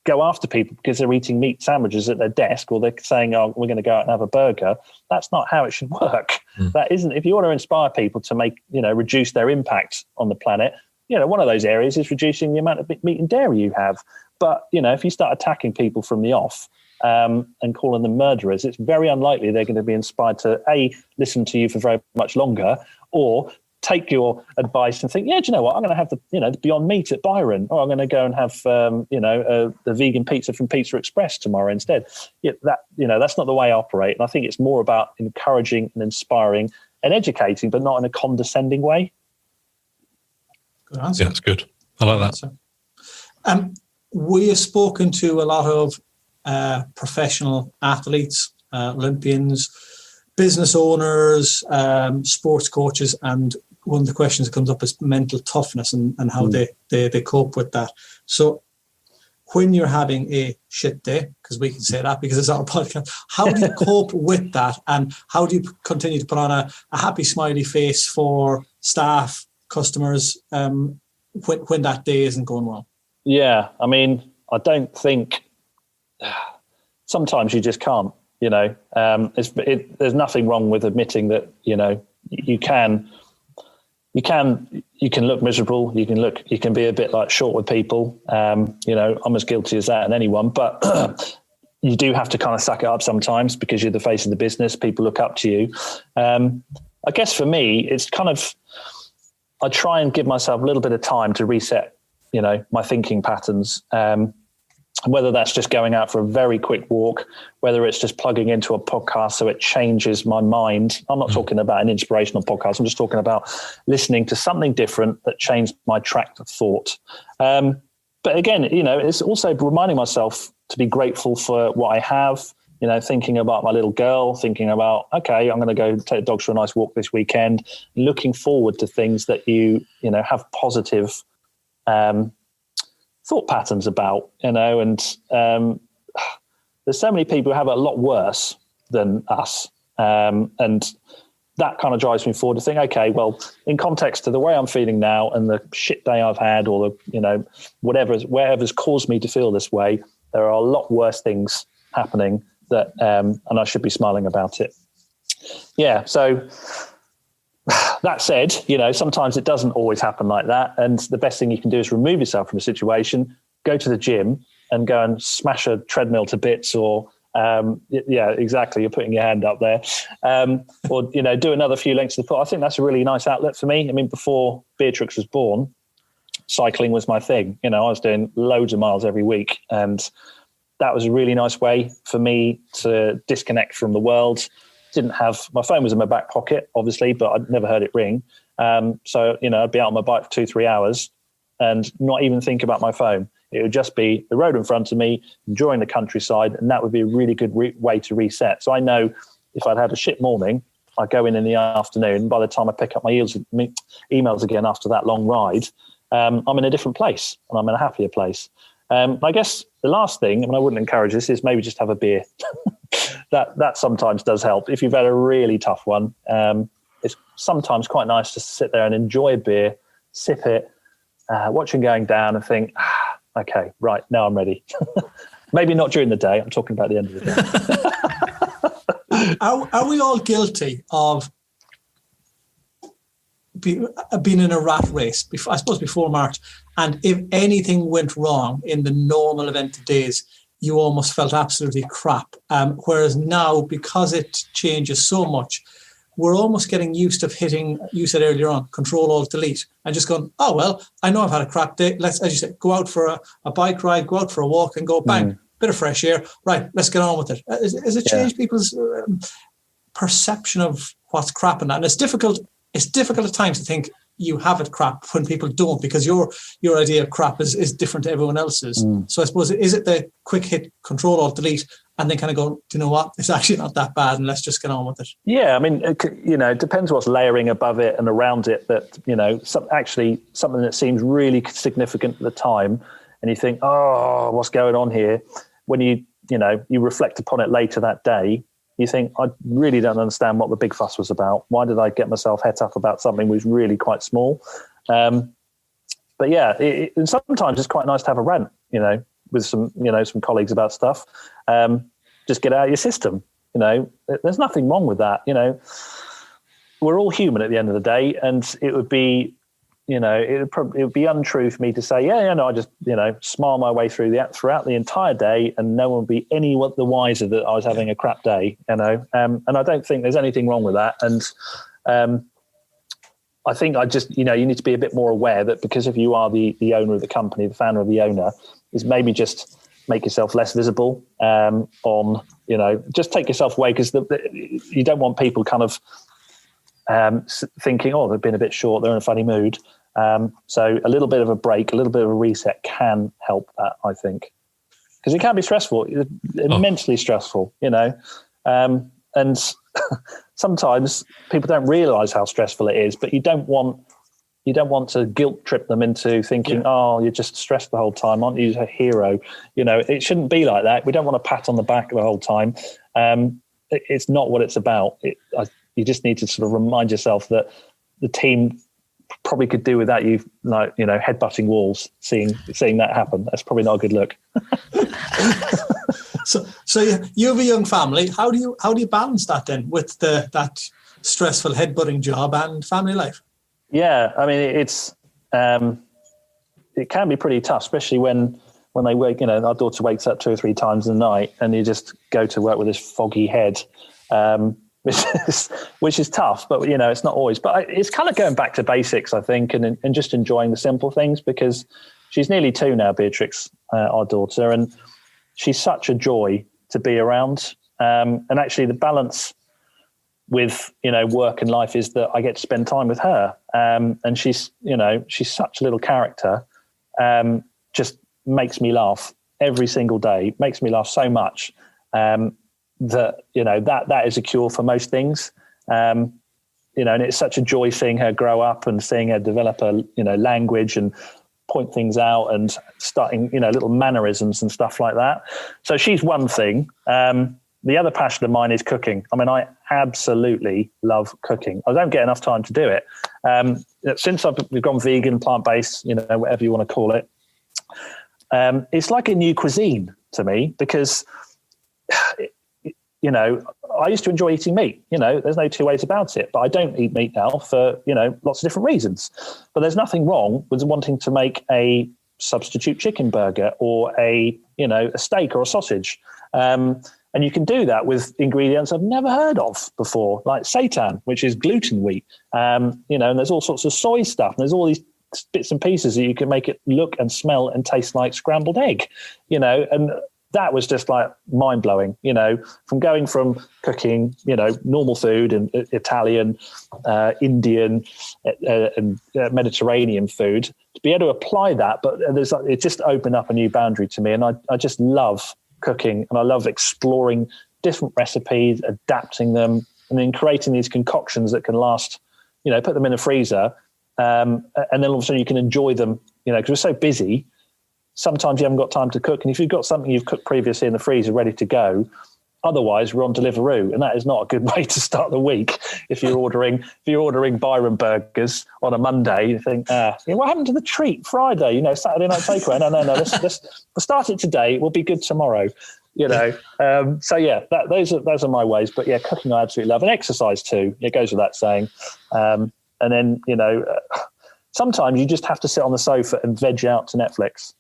go after people because they're eating meat sandwiches at their desk, or they're saying, oh, we're going to go out and have a burger. That's not how it should work. That isn't. If you want to inspire people to make, reduce their impact on the planet, one of those areas is reducing the amount of meat and dairy you have. But, if you start attacking people from the off and calling them murderers, it's very unlikely they're going to be inspired to, A, listen to you for very much longer, or take your advice and think, yeah, do you know what? I'm going to have the Beyond Meat at Byron, or I'm going to go and have, the vegan pizza from Pizza Express tomorrow instead. Yeah, that's not the way I operate. And I think it's more about encouraging and inspiring and educating, but not in a condescending way. Good answer. Yeah, that's good. I like that. We have spoken to a lot of professional athletes, Olympians, business owners, sports coaches, and one of the questions that comes up is mental toughness and how they cope with that. So when you're having a shit day, because we can say that because it's our podcast, how do you cope with that, and how do you continue to put on a happy smiley face for staff, customers, when that day isn't going well? Yeah, I mean, I don't think sometimes you just can't. There's nothing wrong with admitting that you can look miserable. You can be a bit like short with people. I'm as guilty as that and anyone, but you do have to kind of suck it up sometimes because you're the face of the business. People look up to you. I guess for me, it's kind of, I try and give myself a little bit of time to reset, my thinking patterns. Whether that's just going out for a very quick walk, whether it's just plugging into a podcast so it changes my mind. I'm not talking about an inspirational podcast. I'm just talking about listening to something different that changed my track of thought. But again, it's also reminding myself to be grateful for what I have, thinking about my little girl, thinking about, okay, I'm going to go take the dogs for a nice walk this weekend, looking forward to things that you have positive thought patterns about, and there's so many people who have it a lot worse than us. And that kind of drives me forward to think, okay, well, in context to the way I'm feeling now and the shit day I've had, or the, whatever's caused me to feel this way, there are a lot worse things happening that, and I should be smiling about it. Yeah. So that said, sometimes it doesn't always happen like that. And the best thing you can do is remove yourself from a situation, go to the gym and go and smash a treadmill to bits, or yeah, exactly. You're putting your hand up there, or do another few lengths of the foot. I think that's a really nice outlet for me. I mean, before Beatrix was born, cycling was my thing. I was doing loads of miles every week, and that was a really nice way for me to disconnect from the world. Didn't have my phone was in my back pocket, obviously, but I'd never heard it ring. So I'd be out on my bike for 2-3 hours and not even think about my phone. It would just be the road in front of me, enjoying the countryside, and that would be a really good way to reset. So I know if I'd had a shit morning, I'd go in the afternoon, and by the time I pick up my emails again after that long ride, I'm in a different place, and I'm in a happier place. I guess the last thing, I wouldn't encourage this, is maybe just have a beer. That sometimes does help. If you've had a really tough one, it's sometimes quite nice to sit there and enjoy a beer, sip it, watch it going down and think, okay, right, now I'm ready. Maybe not during the day. I'm talking about the end of the day. Are we all guilty of being in a rat race, I suppose, before March? And if anything went wrong in the normal event of days, you almost felt absolutely crap. Whereas now, because it changes so much, we're almost getting used to hitting, you said earlier on, Control-Alt-Delete, and just going, oh, well, I know I've had a crap day. Let's, as you said, go out for a bike ride, go out for a walk and go, bang, bit of fresh air. Right, let's get on with it. Has it changed people's perception of what's crap and that? And it's difficult at times to think you have it crap when people don't, because your idea of crap is different to everyone else's. So I suppose, is it the quick hit Control-Alt-Delete and then kind of go, do you know what? It's actually not that bad, and let's just get on with it. Yeah, it depends what's layering above it and around it. That something that seems really significant at the time, and you think, oh, what's going on here? When you reflect upon it later that day, you think, I really don't understand what the big fuss was about. Why did I get myself het up about something which was really quite small? But yeah, and sometimes it's quite nice to have a rant, with some colleagues about stuff. Just get it out of your system. There's nothing wrong with that. We're all human at the end of the day, and it would be, it would be untrue for me to say, I just, smile my way throughout the entire day, and no one would be any the wiser that I was having a crap day, and I don't think there's anything wrong with that. And I think you need to be a bit more aware that, because if you are the owner of the company, the founder of the owner, is maybe just make yourself less visible just take yourself away, because you don't want people kind of thinking, oh, they've been a bit short, they're in a funny mood. So a little bit of a break, a little bit of a reset can help that, I think. Because it can be stressful, immensely stressful, and sometimes people don't realise how stressful it is, but you don't want to guilt trip them into thinking, oh, you're just stressed the whole time, aren't you a hero? It shouldn't be like that. We don't want to pat on the back the whole time. It's not what it's about. You just need to sort of remind yourself that the team probably could do without you, headbutting walls, seeing that happen. That's probably not a good look. So you have a young family. How do you balance that then with that stressful headbutting job and family life? Yeah, it's it can be pretty tough, especially when they wake. Our daughter wakes up 2 or 3 times in the night, and you just go to work with this foggy head, which is tough. But it's not always. But it's kind of going back to basics, I think, and just enjoying the simple things, because she's nearly 2 now, Beatrix, our daughter, and she's such a joy to be around. And actually, the balance with work and life is that I get to spend time with her, and she's such a little character. Just makes me laugh every single day. Makes me laugh so much that that is a cure for most things. And it's such a joy seeing her grow up and seeing her develop a language and point things out and starting little mannerisms and stuff like that. So she's one thing. The other passion of mine is cooking. I absolutely love cooking. I don't get enough time to do it. Since we've gone vegan, plant-based, whatever you want to call it, it's like a new cuisine to me, because you know, I used to enjoy eating meat. You know, there's no two ways about it. But I don't eat meat now for, you know, lots of different reasons. But there's nothing wrong with wanting to make a substitute chicken burger or a steak or a sausage. And you can do that with ingredients I've never heard of before, like seitan, which is gluten wheat. And there's all sorts of soy stuff. And there's all these bits and pieces that you can make it look and smell and taste like scrambled egg, and that was just like mind blowing, from going from cooking, normal food and Italian, Indian and Mediterranean food to be able to apply that. But it just opened up a new boundary to me. And I just love cooking, and I love exploring different recipes, adapting them, and then creating these concoctions that can last, put them in a freezer. And then all of a sudden you can enjoy them, because we're so busy. Sometimes you haven't got time to cook. And if you've got something you've cooked previously in the freezer ready to go, otherwise we're on Deliveroo. And that is not a good way to start the week. If you're ordering Byron burgers on a Monday, you think, what happened to the treat Friday? Saturday night takeaway. No. Let's start it today. We'll be good tomorrow. Those are my ways. But yeah, cooking I absolutely love, and exercise too. It goes without saying. And then, sometimes you just have to sit on the sofa and veg out to Netflix,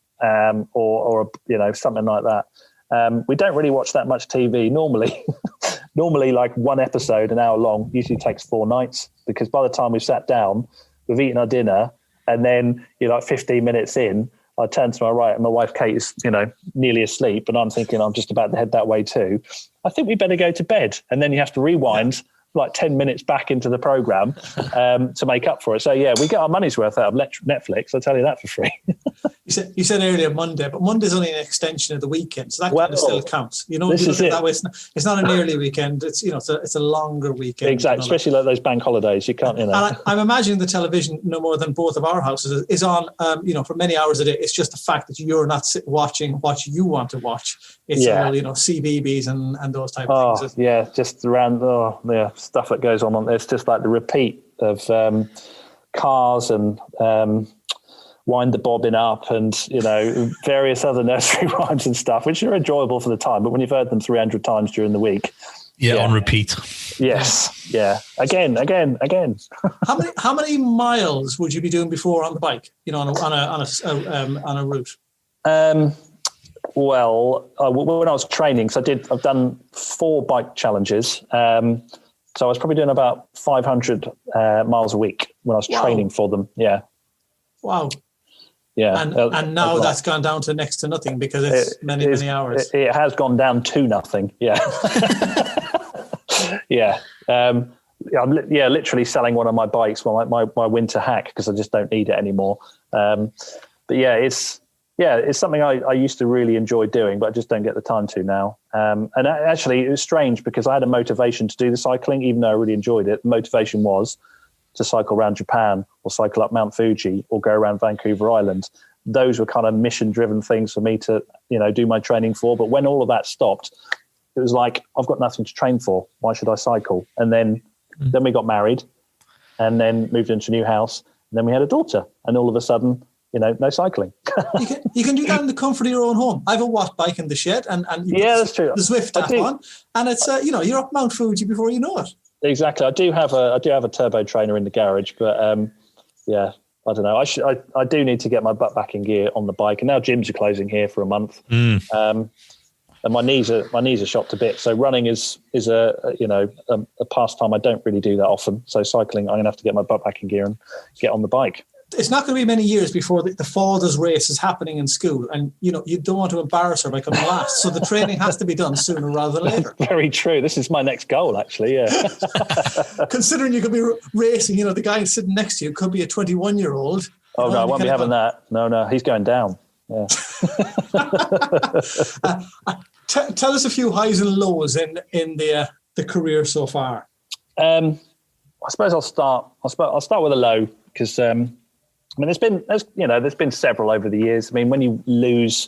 or something like that. We don't really watch that much TV normally. Normally, like one episode, an hour long, usually takes 4 nights, because by the time we've sat down, we've eaten our dinner, and then 15 minutes in, I turn to my right and my wife Kate is, nearly asleep, and I'm thinking I'm just about to head that way too. I think we better go to bed. And then you have to rewind like 10 minutes back into the program to make up for it. So yeah, we get our money's worth out of Netflix. I'll tell you that for free. You said earlier Monday, but Monday's only an extension of the weekend, so that kind of still counts. This is it. That way, it's not an early weekend. It's it's a longer weekend. Exactly, especially like those bank holidays. You can't, And I'm imagining the television, no more than both of our houses, is on. For many hours a day. It's just the fact that you're not watching what you want to watch. It's all CBeebies and those type of things. Yeah, just around stuff that goes on. It's just like the repeat of Cars and Wind the Bobbin Up and various other nursery rhymes and stuff, which are enjoyable for the time, but when you've heard them 300 times during the week, on repeat. Yes, again. How many miles would you be doing before on the bike? On a route. Well, when I was training, so I've done 4 bike challenges. So I was probably doing about 500 miles a week when I was training for them. Yeah. Wow. Yeah. And now that's gone down to next to nothing because it's many hours. It has gone down to nothing. Yeah. Yeah. I'm literally selling one of my bikes, my winter hack, because I just don't need it anymore. But yeah, it's something I used to really enjoy doing, but I just don't get the time to now. And actually, it was strange because I had a motivation to do the cycling, even though I really enjoyed it. The motivation was to cycle around Japan or cycle up Mount Fuji or go around Vancouver Island. Those were kind of mission-driven things for me to, do my training for. But when all of that stopped, it was like, I've got nothing to train for. Why should I cycle? And then we got married and then moved into a new house. And then we had a daughter. And all of a sudden, no cycling. you can do that in the comfort of your own home. I have a watt bike in the shed, and that's true. The Zwift app on, and it's you're up Mount Fuji before you know it. Exactly. I do have a turbo trainer in the garage, but I don't know. I do need to get my butt back in gear on the bike, and now gyms are closing here for a month. And my knees are shot to bits. So running is a pastime I don't really do that often. So cycling, I'm gonna have to get my butt back in gear and get on the bike. It's not going to be many years before the father's race is happening in school, and you don't want to embarrass her by coming last. So the training has to be done sooner rather than later. Very true. This is my next goal, actually. Yeah. Considering you could be racing, the guy sitting next to you could be a 21-year-old. Oh no, I won't be having that. No, he's going down. Yeah. Tell us a few highs and lows in the career so far. I suppose I'll start with a low because. There's been several over the years. I mean, when you lose,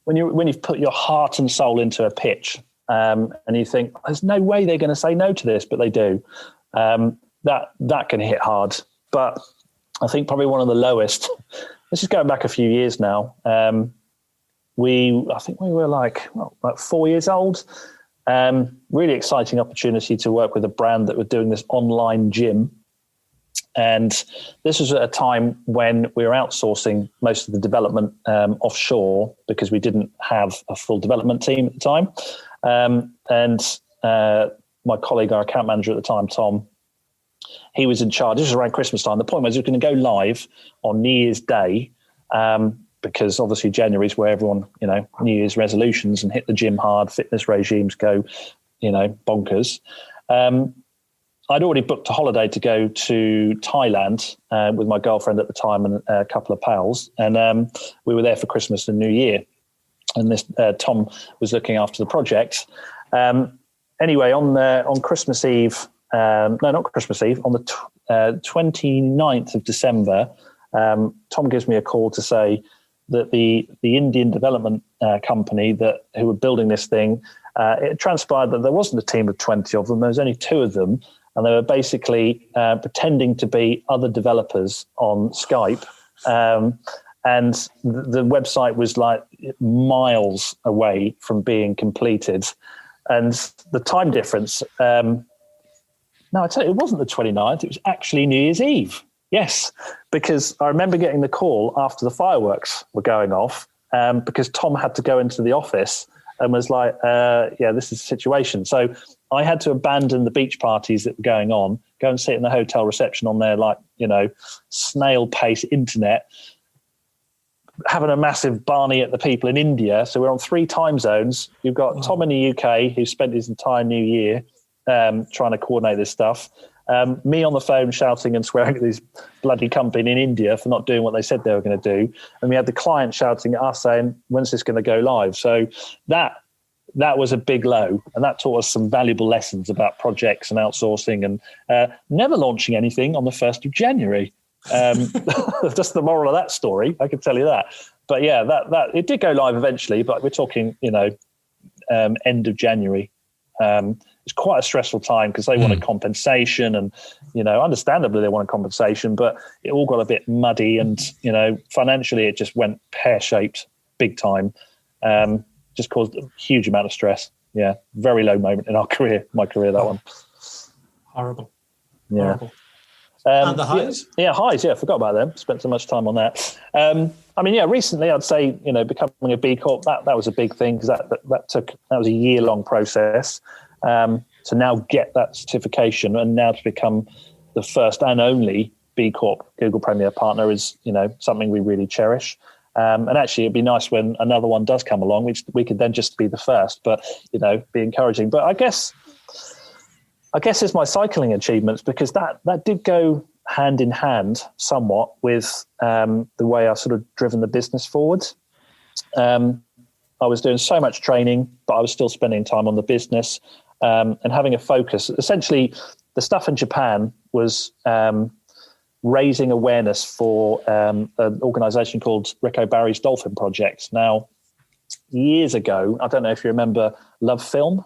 when you've put your heart and soul into a pitch, and you think there's no way they're going to say no to this, but they do. That can hit hard. But I think probably one of the lowest. This is going back a few years now. I think we were like 4 years old. Really exciting opportunity to work with a brand that were doing this online gym. And this was at a time when we were outsourcing most of the development offshore because we didn't have a full development team at the time. And my colleague, our account manager at the time, Tom, he was in charge. This was around Christmas time. The point was it was going to go live on New Year's Day because obviously January is where everyone, New Year's resolutions and hit the gym hard, fitness regimes go, bonkers. I'd already booked a holiday to go to Thailand with my girlfriend at the time and a couple of pals. And we were there for Christmas and New Year. And this Tom was looking after the project. Anyway, on Christmas Eve, no, not Christmas Eve, on the 29th of December, Tom gives me a call to say that the Indian development company who were building this thing, it transpired that there wasn't a team of 20 of them. There was only 2 of them. And they were basically pretending to be other developers on Skype. And the website was like miles away from being completed. And the time difference, no, I tell you, it wasn't the 29th. It was actually New Year's Eve. Yes, because I remember getting the call after the fireworks were going off because Tom had to go into the office and was like, this is the situation. So I had to abandon the beach parties that were going on, go and sit in the hotel reception on their snail pace internet, having a massive Barney at the people in India. So we're on 3 time zones. You've got Tom in the UK who spent his entire New Year trying to coordinate this stuff. Me on the phone shouting and swearing at this bloody company in India for not doing what they said they were going to do. And we had the client shouting at us saying, when's this going to go live? So that was a big low. And that taught us some valuable lessons about projects and outsourcing and never launching anything on the 1st of January. Just the moral of that story, I can tell you that. But yeah, that it did go live eventually, but we're talking, end of January. It's quite a stressful time because they wanted compensation and, understandably they wanted compensation, but it all got a bit muddy and, financially it just went pear-shaped big time. Just caused a huge amount of stress. Yeah. Very low moment in my career, that one. Horrible. Yeah. Horrible. And the highs? Yeah, highs. Yeah, forgot about them. Spent so much time on that. Recently I'd say, becoming a B Corp, that was a big thing because that was a year-long process. To now get that certification and now to become the first and only B Corp Google Premier partner is, something we really cherish. And actually it'd be nice when another one does come along, which we could then just be the first, but, be encouraging. But I guess it's my cycling achievements because that did go hand in hand somewhat with the way I've sort of driven the business forward. I was doing so much training, but I was still spending time on the business and having a focus. Essentially, the stuff in Japan was raising awareness for an organization called Rico Barry's Dolphin Project. Now, years ago, I don't know if you remember Love Film.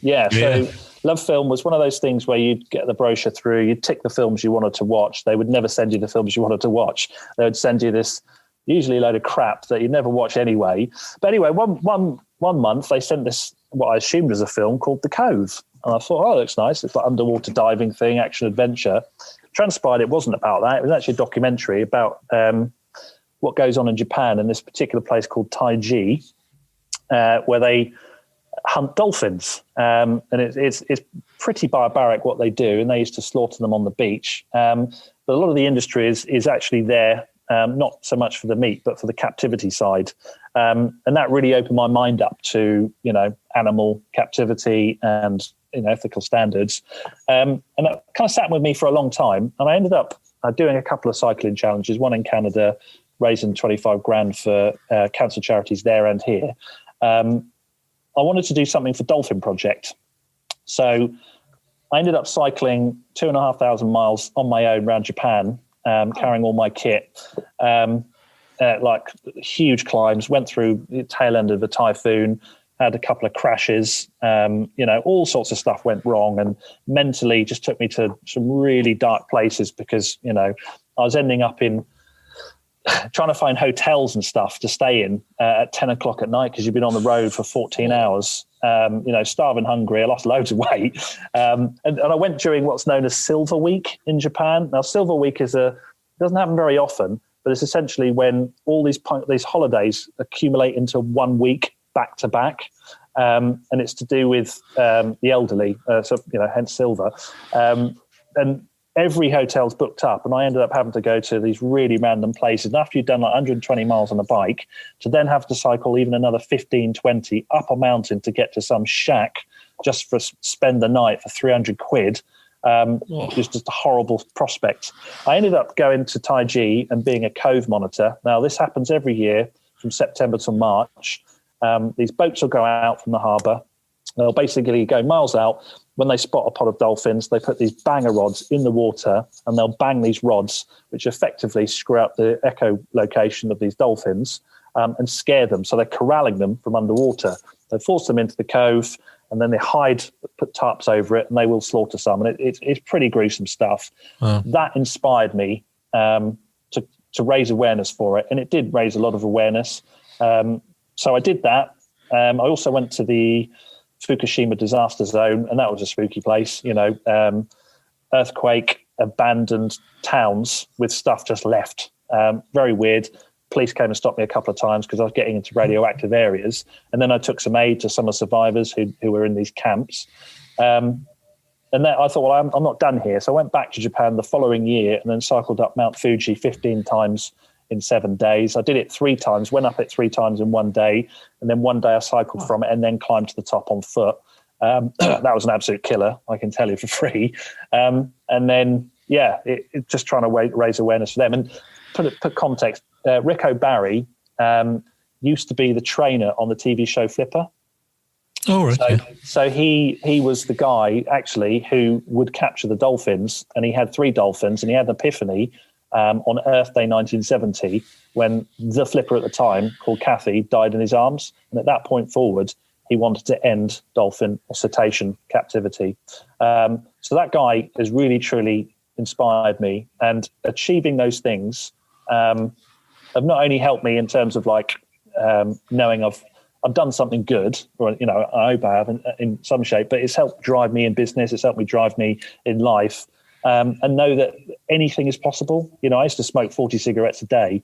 Yeah. So Love Film was one of those things where you'd get the brochure through, you'd tick the films you wanted to watch. They would never send you the films you wanted to watch. They would send you this usually a load of crap that you'd never watch anyway. But anyway, one month they sent this, what I assumed was a film called The Cove. And I thought, oh, it looks nice. It's like underwater diving thing, action adventure. Transpired it wasn't about that. It was actually a documentary about what goes on in Japan in this particular place called Taiji, where they hunt dolphins. And it's pretty barbaric what they do, and they used to slaughter them on the beach. But a lot of the industry is actually there, not so much for the meat, but for the captivity side. And that really opened my mind up to, animal captivity and, ethical standards. And that kind of sat with me for a long time. And I ended up doing a couple of cycling challenges, one in Canada, raising 25 grand for cancer charities there and here. I wanted to do something for Dolphin Project. So I ended up cycling 2,500 miles on my own around Japan, carrying all my kit, like huge climbs, went through the tail end of a typhoon, had a couple of crashes, all sorts of stuff went wrong, and mentally just took me to some really dark places because, I was ending up in trying to find hotels and stuff to stay in at 10 o'clock at night because you've been on the road for 14 hours, starving hungry. I lost loads of weight. And I went during what's known as Silver Week in Japan. Now, Silver Week doesn't happen very often, but it's essentially when all these holidays accumulate into 1 week back to back. And it's to do with the elderly, hence silver. And every hotel's booked up, and I ended up having to go to these really random places. And after you've done like 120 miles on a bike, to then have to cycle even another 15, 20 up a mountain to get to some shack just for spend the night for 300 quid, which is just a horrible prospect. I ended up going to Taiji and being a cove monitor. Now, this happens every year from September to March. These boats will go out from the harbour. They'll basically go miles out. When they spot a pod of dolphins, they put these banger rods in the water, and they'll bang these rods, which effectively screw up the echolocation of these dolphins and scare them. So they're corralling them from underwater. They force them into the cove, and then they put tarps over it, and they will slaughter some. And it's pretty gruesome stuff. Wow. That inspired me to raise awareness for it, and it did raise a lot of awareness. So I did that. I also went to the Fukushima disaster zone, and that was a spooky place, earthquake, abandoned towns with stuff just left. Very weird. Police came and stopped me a couple of times because I was getting into radioactive areas. And then I took some aid to some of the survivors who were in these camps. And then I thought, well, I'm not done here. So I went back to Japan the following year and then cycled up Mount Fuji 15 times in 7 days. I did it 3 times, went up it 3 times in 1 day. And then one day I cycled from it and then climbed to the top on foot. That was an absolute killer, I can tell you for free. And then, it just trying to raise awareness for them. And put context, Rick O'Barry used to be the trainer on the TV show Flipper. Oh, right. So he was the guy, actually, who would capture the dolphins. And he had 3 dolphins, and he had an epiphany on Earth Day 1970 when the flipper at the time, called Kathy, died in his arms. And at that point forward, he wanted to end dolphin or cetacean captivity. So that guy has really, truly inspired me. And achieving those things have not only helped me in terms of knowing I've done something good, or I hope I have in some shape, but it's helped drive me in business. It's helped me drive me in life. And know that anything is possible. I used to smoke 40 cigarettes a day.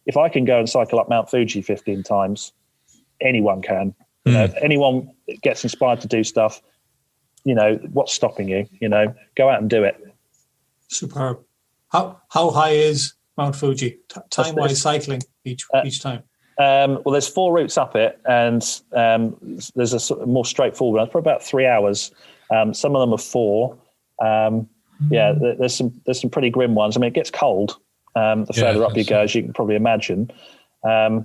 If I can go and cycle up Mount Fuji 15 times, anyone can. If anyone gets inspired to do stuff, what's stopping you? Go out and do it. Superb. How high is Mount Fuji? Time-wise cycling each time? Well, there's 4 routes up it, and there's a sort of more straightforward one. It's probably about 3 hours. Some of them are 4. There's some pretty grim ones. I mean, it gets cold the further up you go, as you can probably imagine. And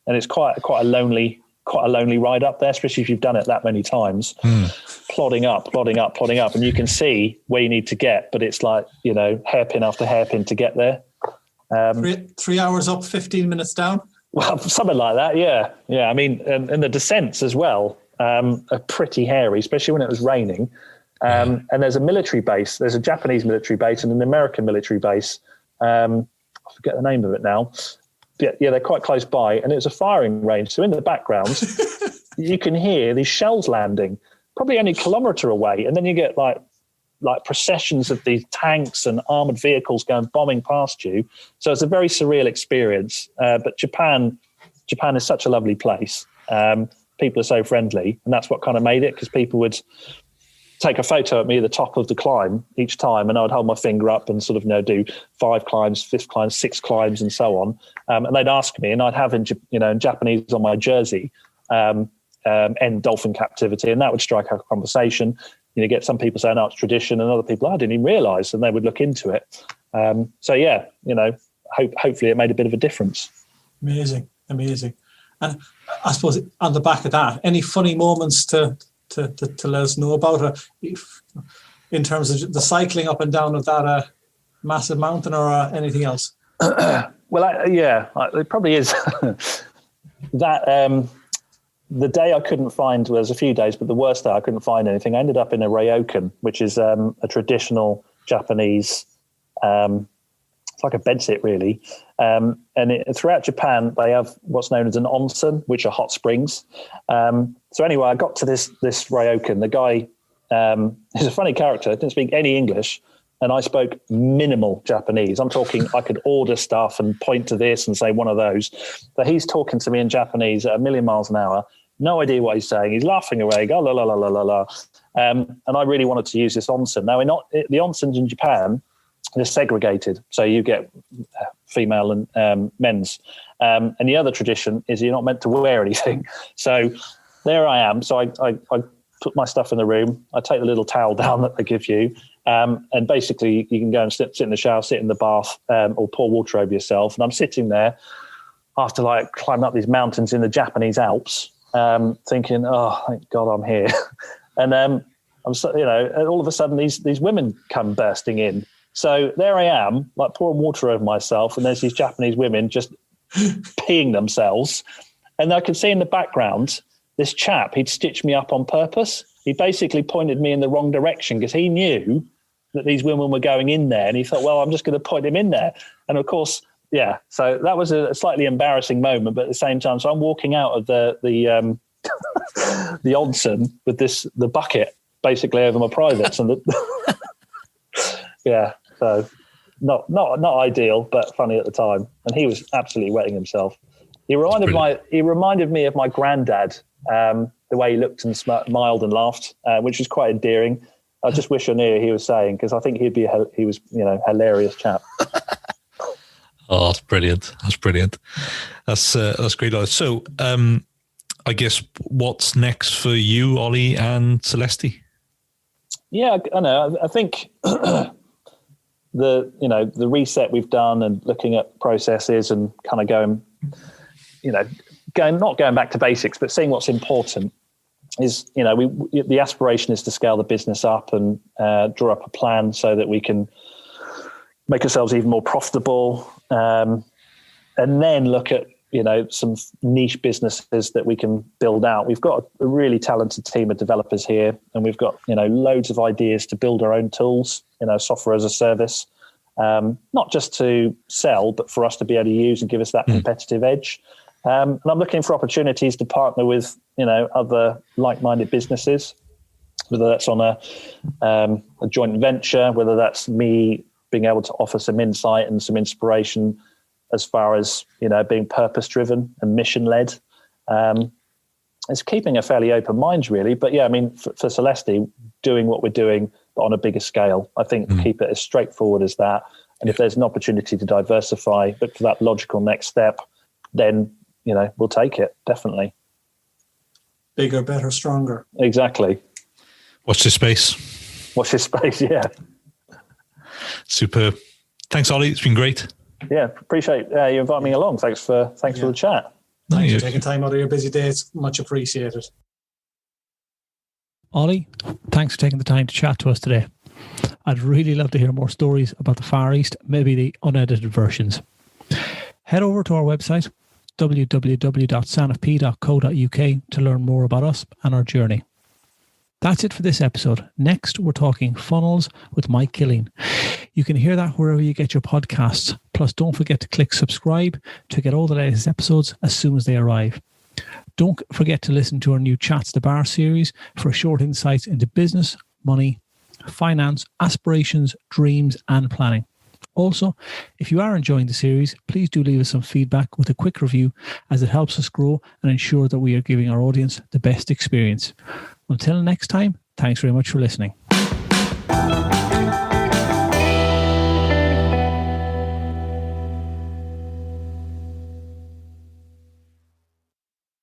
it's quite a lonely ride up there, especially if you've done it that many times. Plodding up, and you can see where you need to get, but it's like hairpin after hairpin to get there. 3 hours up, 15 minutes down. Well, something like that. Yeah. I mean, and the descents as well are pretty hairy, especially when it was raining. And there's a military base. There's a Japanese military base and an American military base. I forget the name of it now. Yeah, they're quite close by, and it's a firing range. So in the background, you can hear these shells landing, probably only a kilometre away, and then you get like processions of these tanks and armoured vehicles going bombing past you. So it's a very surreal experience. But Japan is such a lovely place. People are so friendly, and that's what kind of made it, because people would take a photo at me at the top of the climb each time, and I would hold my finger up and sort of do 5 climbs, 5th climb, 6 climbs, and so on. And they'd ask me, and I'd have in Japanese on my jersey, end dolphin captivity, and that would strike up a conversation. Get some people saying, "Oh, it's tradition," and other people, "I didn't even realise," and they would look into it. Hopefully it made a bit of a difference. Amazing. And I suppose on the back of that, any funny moments to let us know about in terms of the cycling up and down of that massive mountain, or anything else? It probably is. That the day I couldn't find, well, there's a few days, but the worst day I couldn't find anything. I ended up in a ryokan, which is a traditional Japanese It's like a bedsit, really. Throughout Japan, they have what's known as an onsen, which are hot springs. So anyway, I got to this ryokan. The guy is a funny character. Didn't speak any English, and I spoke minimal Japanese. I'm talking, I could order stuff and point to this and say one of those. But he's talking to me in Japanese at 1,000,000 miles an hour. No idea what he's saying. He's laughing away. Go la la la la la la. And I really wanted to use this onsen. Now, the onsens in Japan, they're segregated. So you get female and men's. And the other tradition is you're not meant to wear anything. So there I am. So I put my stuff in the room. I take the little towel down that they give you. And basically you can go and sit in the shower, sit in the bath, or pour water over yourself. And I'm sitting there after like climbing up these mountains in the Japanese Alps, thinking, oh, thank God I'm here. And I'm so, all of a sudden these women come bursting in. So there I am, like pouring water over myself, and there's these Japanese women just peeing themselves. And I could see in the background, this chap, he'd stitched me up on purpose. He basically pointed me in the wrong direction because he knew that these women were going in there. And he thought, well, I'm just going to point him in there. And of course, yeah, so that was a slightly embarrassing moment, but at the same time, so I'm walking out of the the onsen with the bucket basically over my privates, and yeah, so not ideal, but funny at the time. And he was absolutely wetting himself. He reminded me of my granddad, the way he looked and smiled and laughed, which was quite endearing. I just wish I knew what he was saying, because I think he was hilarious chap. Oh, that's brilliant. That's brilliant. That's great. So, I guess what's next for you, Ollie and Selesti? Yeah, I know. I think the reset we've done and looking at processes and kind of going not going back to basics, but seeing what's important is, the aspiration is to scale the business up and draw up a plan so that we can make ourselves even more profitable, and then look at some niche businesses that we can build out. We've got a really talented team of developers here, and we've got loads of ideas to build our own tools, software as a service, not just to sell, but for us to be able to use and give us that competitive edge. And I'm looking for opportunities to partner with other like-minded businesses, whether that's on a joint venture, whether that's me being able to offer some insight and some inspiration as far as being purpose-driven and mission-led. It's keeping a fairly open mind, really. But yeah, I mean, for Selesti, doing what we're doing, but on a bigger scale, I think keep it as straightforward as that. And if there's an opportunity to diversify, but for that logical next step, then we'll take it, definitely. Bigger, better, stronger. Exactly. Watch this space. Watch this space, yeah. Superb. Thanks, Ollie. It's been great. Yeah, appreciate you inviting me along. Thanks for the chat. Thanks for taking time out of your busy day. It's much appreciated. Ollie, thanks for taking the time to chat to us today. I'd really love to hear more stories about the Far East, maybe the unedited versions. Head over to our website, www.sanfp.co.uk, to learn more about us and our journey. That's it for this episode. Next, we're talking funnels with Mike Killeen. You can hear that wherever you get your podcasts. Plus, don't forget to click subscribe to get all the latest episodes as soon as they arrive. Don't forget to listen to our new Chats the Bar series for short insights into business, money, finance, aspirations, dreams, and planning. Also, if you are enjoying the series, please do leave us some feedback with a quick review, as it helps us grow and ensure that we are giving our audience the best experience. Until next time, thanks very much for listening.